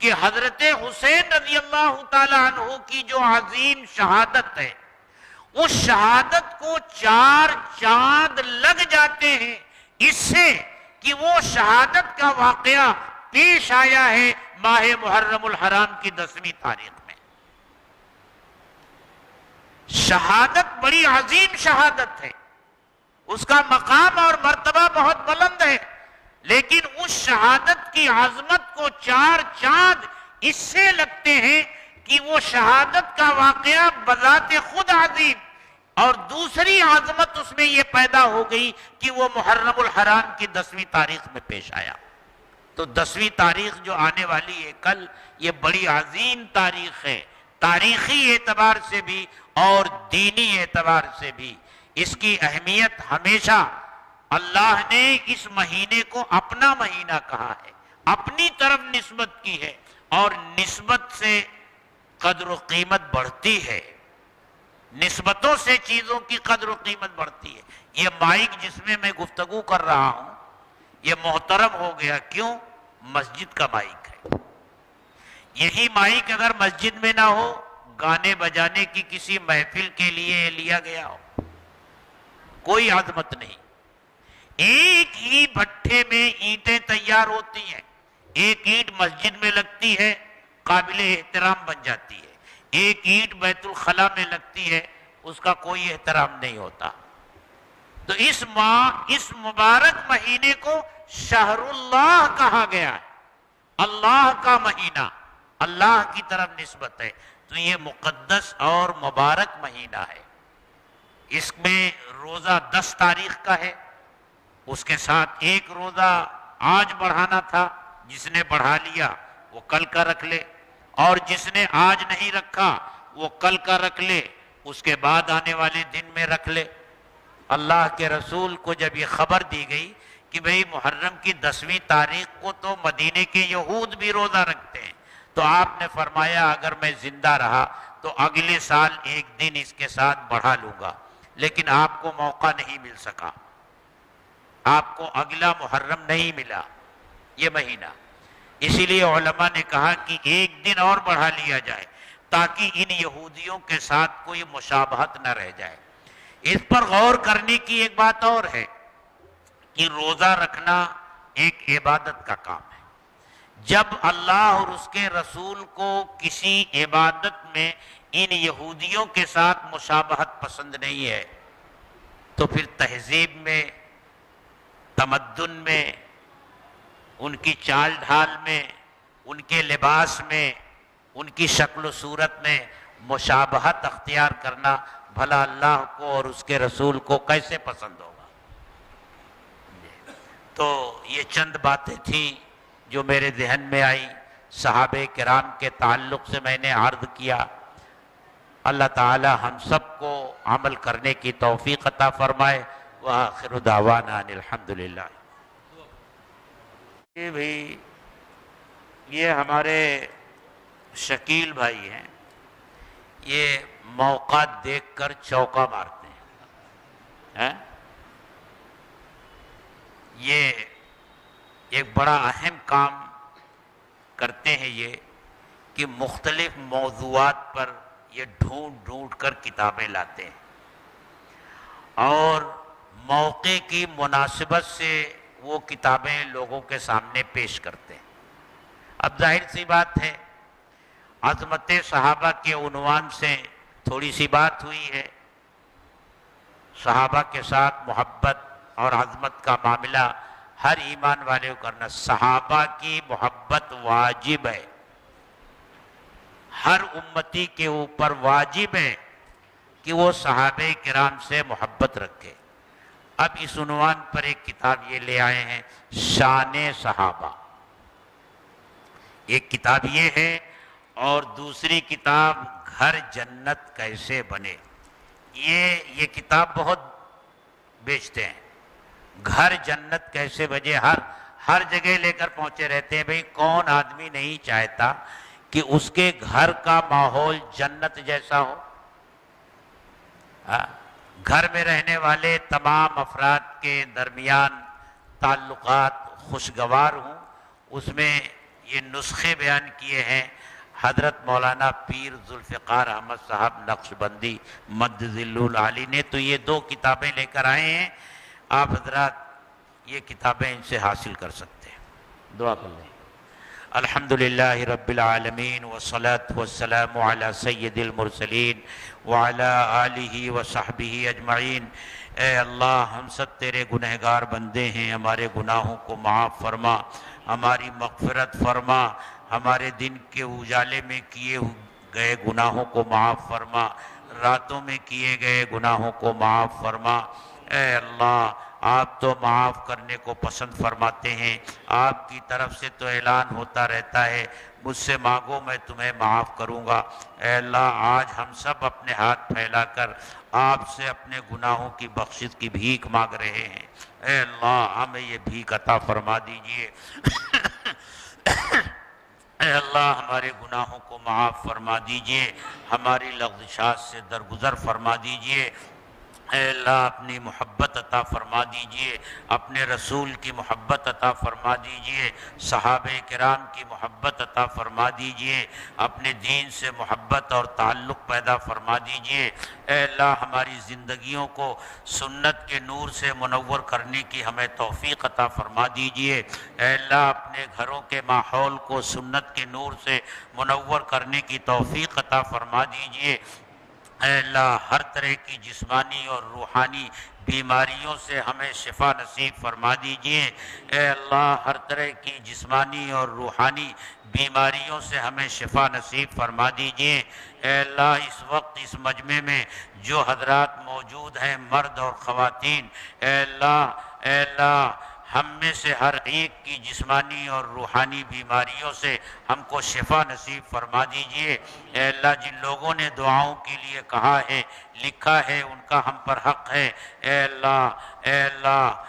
کہ حضرت حسین رضی اللہ تعالیٰ عنہ کی جو عظیم شہادت ہے، اس شہادت کو 4 چاند لگ جاتے ہیں اس سے کہ وہ شہادت کا واقعہ پیش آیا ہے ماہ محرم الحرام کی 10ویں تاریخ میں۔ شہادت بڑی عظیم شہادت ہے، اس کا مقام اور مرتبہ بہت بلند ہے، لیکن اس شہادت کی عظمت کو 4 چاند اس سے لگتے ہیں کہ وہ شہادت کا واقعہ بذات خود عظیم، اور دوسری عظمت اس میں یہ پیدا ہو گئی کہ وہ محرم الحرام کی 10ویں تاریخ میں پیش آیا۔ تو 10ویں تاریخ جو آنے والی ہے کل، یہ بڑی عظیم تاریخ ہے، تاریخی اعتبار سے بھی اور دینی اعتبار سے بھی۔ اس کی اہمیت ہمیشہ اللہ نے اس مہینے کو اپنا مہینہ کہا ہے، اپنی طرف نسبت کی ہے، اور نسبت سے قدر و قیمت بڑھتی ہے، نسبتوں سے چیزوں کی قدر و قیمت بڑھتی ہے۔ یہ مائک جس میں میں گفتگو کر رہا ہوں یہ محترم ہو گیا، کیوں؟ مسجد کا مائک ہے۔ یہی مائک اگر مسجد میں نہ ہو، گانے بجانے کی کسی محفل کے لیے لیا گیا ہو، کوئی عظمت نہیں۔ ایک ہی بھٹے میں اینٹیں تیار ہوتی ہیں، ایک اینٹ مسجد میں لگتی ہے، قابل احترام بن جاتی ہے، ایک اینٹ بیت الخلا میں لگتی ہے، اس کا کوئی احترام نہیں ہوتا۔ تو اس مبارک مہینے کو شہر اللہ کہا گیا ہے، اللہ کا مہینہ، اللہ کی طرف نسبت ہے، تو یہ مقدس اور مبارک مہینہ ہے۔ اس میں روزہ 10 تاریخ کا ہے، اس کے ساتھ ایک روزہ آج بڑھانا تھا، جس نے بڑھا لیا وہ کل کا رکھ لے، اور جس نے آج نہیں رکھا وہ کل کا رکھ لے، اس کے بعد آنے والے دن میں رکھ لے۔ اللہ کے رسول کو جب یہ خبر دی گئی کہ بھئی محرم کی 10ویں تاریخ کو تو مدینے کے یہود بھی روزہ رکھتے ہیں، تو آپ نے فرمایا اگر میں زندہ رہا تو اگلے سال ایک دن اس کے ساتھ بڑھا لوں گا، لیکن آپ کو موقع نہیں مل سکا، آپ کو اگلا محرم نہیں ملا یہ مہینہ، اسی لیے علماء نے کہا کہ ایک دن اور بڑھا لیا جائے تاکہ ان یہودیوں کے ساتھ کوئی مشابہت نہ رہ جائے۔ اس پر غور کرنے کی ایک بات اور ہے کہ روزہ رکھنا ایک عبادت کا کام ہے۔ جب اللہ اور اس کے رسول کو کسی عبادت میں ان یہودیوں کے ساتھ مشابہت پسند نہیں ہے تو پھر تہذیب میں، تمدن میں، ان کی چال ڈھال میں، ان کے لباس میں، ان کی شکل و صورت میں مشابہت اختیار کرنا بھلا اللہ کو اور اس کے رسول کو کیسے پسند ہوگا؟ تو یہ چند باتیں تھیں جو میرے ذہن میں آئی، صحابہ کرام کے تعلق سے میں نے عرض کیا۔ اللہ تعالی ہم سب کو عمل کرنے کی توفیق عطا فرمائے۔ وآخر دعوانا ان الحمدللہ۔ یہ ہمارے شکیل بھائی ہیں، یہ موقع دیکھ کر چوکا مارتے ہیں۔ یہ ایک بڑا اہم کام کرتے ہیں یہ کہ مختلف موضوعات پر یہ ڈھونڈ ڈھونڈ کر کتابیں لاتے ہیں اور موقع کی مناسبت سے وہ کتابیں لوگوں کے سامنے پیش کرتے ہیں۔ اب ظاہر سی بات ہے، عظمت صحابہ کے عنوان سے تھوڑی سی بات ہوئی ہے، صحابہ کے ساتھ محبت اور عظمت کا معاملہ ہر ایمان والے کو کرنا۔ صحابہ کی محبت واجب ہے، ہر امتی کے اوپر واجب ہے کہ وہ صحابہ کرام سے محبت رکھے۔ اب اس عنوان پر ایک کتاب یہ لے آئے ہیں، شان صحابہ، ایک کتاب یہ ہے اور دوسری کتاب گھر جنت کیسے بنے۔ یہ کتاب بہت بیچتے ہیں، گھر جنت کیسے بنے، ہر جگہ لے کر پہنچے رہتے ہیں۔ بھئی کون آدمی نہیں چاہتا کہ اس کے گھر کا ماحول جنت جیسا ہو؟ گھر میں رہنے والے تمام افراد کے درمیان تعلقات خوشگوار ہوں، اس میں یہ نسخے بیان کیے ہیں حضرت مولانا پیر ذوالفقار احمد صاحب نقشبندی مد ذل العالی نے۔ تو یہ دو کتابیں لے کر آئے ہیں، آپ حضرات یہ کتابیں ان سے حاصل کر سکتے ہیں۔ دعا کر لیں۔ الحمدللہ رب العالمین والصلاة والسلام علی سید المرسلین وعلی آلہ وصحبہ اجمعین۔ اے اللہ، ہم سب تیرے گنہگار بندے ہیں، ہمارے گناہوں کو معاف فرما، ہماری مغفرت فرما، ہمارے دن کے اجالے میں کیے گئے گناہوں کو معاف فرما، راتوں میں کیے گئے گناہوں کو معاف فرما۔ اے اللہ، آپ تو معاف کرنے کو پسند فرماتے ہیں، آپ کی طرف سے تو اعلان ہوتا رہتا ہے مجھ سے مانگو میں تمہیں معاف کروں گا۔ اے اللہ، آج ہم سب اپنے ہاتھ پھیلا کر آپ سے اپنے گناہوں کی بخشش کی بھیک مانگ رہے ہیں۔ اے اللہ، ہمیں یہ بھیک عطا فرما دیجئے۔ اے اللہ، ہمارے گناہوں کو معاف فرما دیجئے، ہماری لغزشات سے درگزر فرما دیجئے۔ اے اللہ، اپنی محبت عطا فرما دیجئے، اپنے رسول کی محبت عطا فرما دیجئے، صحابہ کرام کی محبت عطا فرما دیجئے، اپنے دین سے محبت اور تعلق پیدا فرما دیجئے۔ اے اللہ، ہماری زندگیوں کو سنت کے نور سے منور کرنے کی ہمیں توفیق عطا فرما دیجئے۔ اے اللہ، اپنے گھروں کے ماحول کو سنت کے نور سے منور کرنے کی توفیق عطا فرما دیجئے۔ اے اللہ، ہر طرح کی جسمانی اور روحانی بیماریوں سے ہمیں شفا نصیب فرما دیجئے۔ اے اللہ، ہر طرح کی جسمانی اور روحانی بیماریوں سے ہمیں شفا نصیب فرما دیجئے۔ اے اللہ، اس وقت اس مجمع میں جو حضرات موجود ہیں، مرد اور خواتین، اے اللہ ہم میں سے ہر ایک کی جسمانی اور روحانی بیماریوں سے ہم کو شفا نصیب فرما دیجئے۔ اے اللہ، جن لوگوں نے دعاؤں کے لیے کہا ہے، لکھا ہے، ان کا ہم پر حق ہے۔ اے اللہ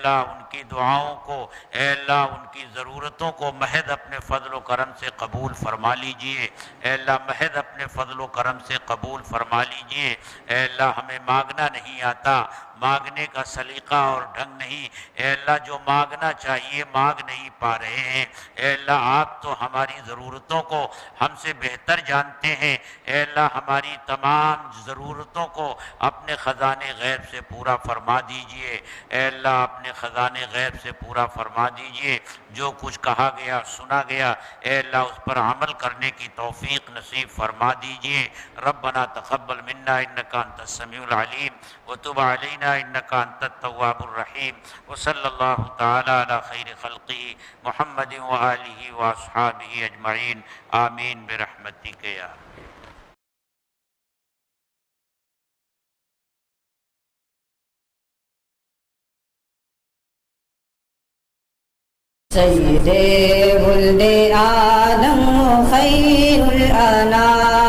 ان کی دعاؤں کو، اے اللہ ان کی ضرورتوں کو محض اپنے فضل و کرم سے قبول فرما لیجئے۔ اے اللہ، محض اپنے فضل و کرم سے قبول فرما لیجئے۔ اے اللہ، ہمیں مانگنا نہیں آتا، مانگنے کا سلیقہ اور ڈھنگ نہیں۔ اے اللہ، جو مانگنا چاہیے مانگ نہیں پا رہے ہیں۔ اے اللہ، آپ تو ہماری ضرورتوں کو ہم سے بہتر جانتے ہیں۔ اے اللہ، ہماری تمام ضرورتوں کو اپنے خزانے غیب سے پورا فرما دیجئے۔ اے اللہ، اپنے خزانے غیب سے پورا فرما دیجئے۔ جو کچھ کہا گیا، سنا گیا، اے اللہ اس پر عمل کرنے کی توفیق نصیب فرما دیجئے۔ ربنا تقبل منا انک انت السمیع العلیم وتب علینا انک انت التواب الرحیم، وصلی اللہ تعالی علی خیر خلقہ محمد وآلہ واصحابہ اجمعین، آمین برحمتک یا سید ولد آدم خیر الانام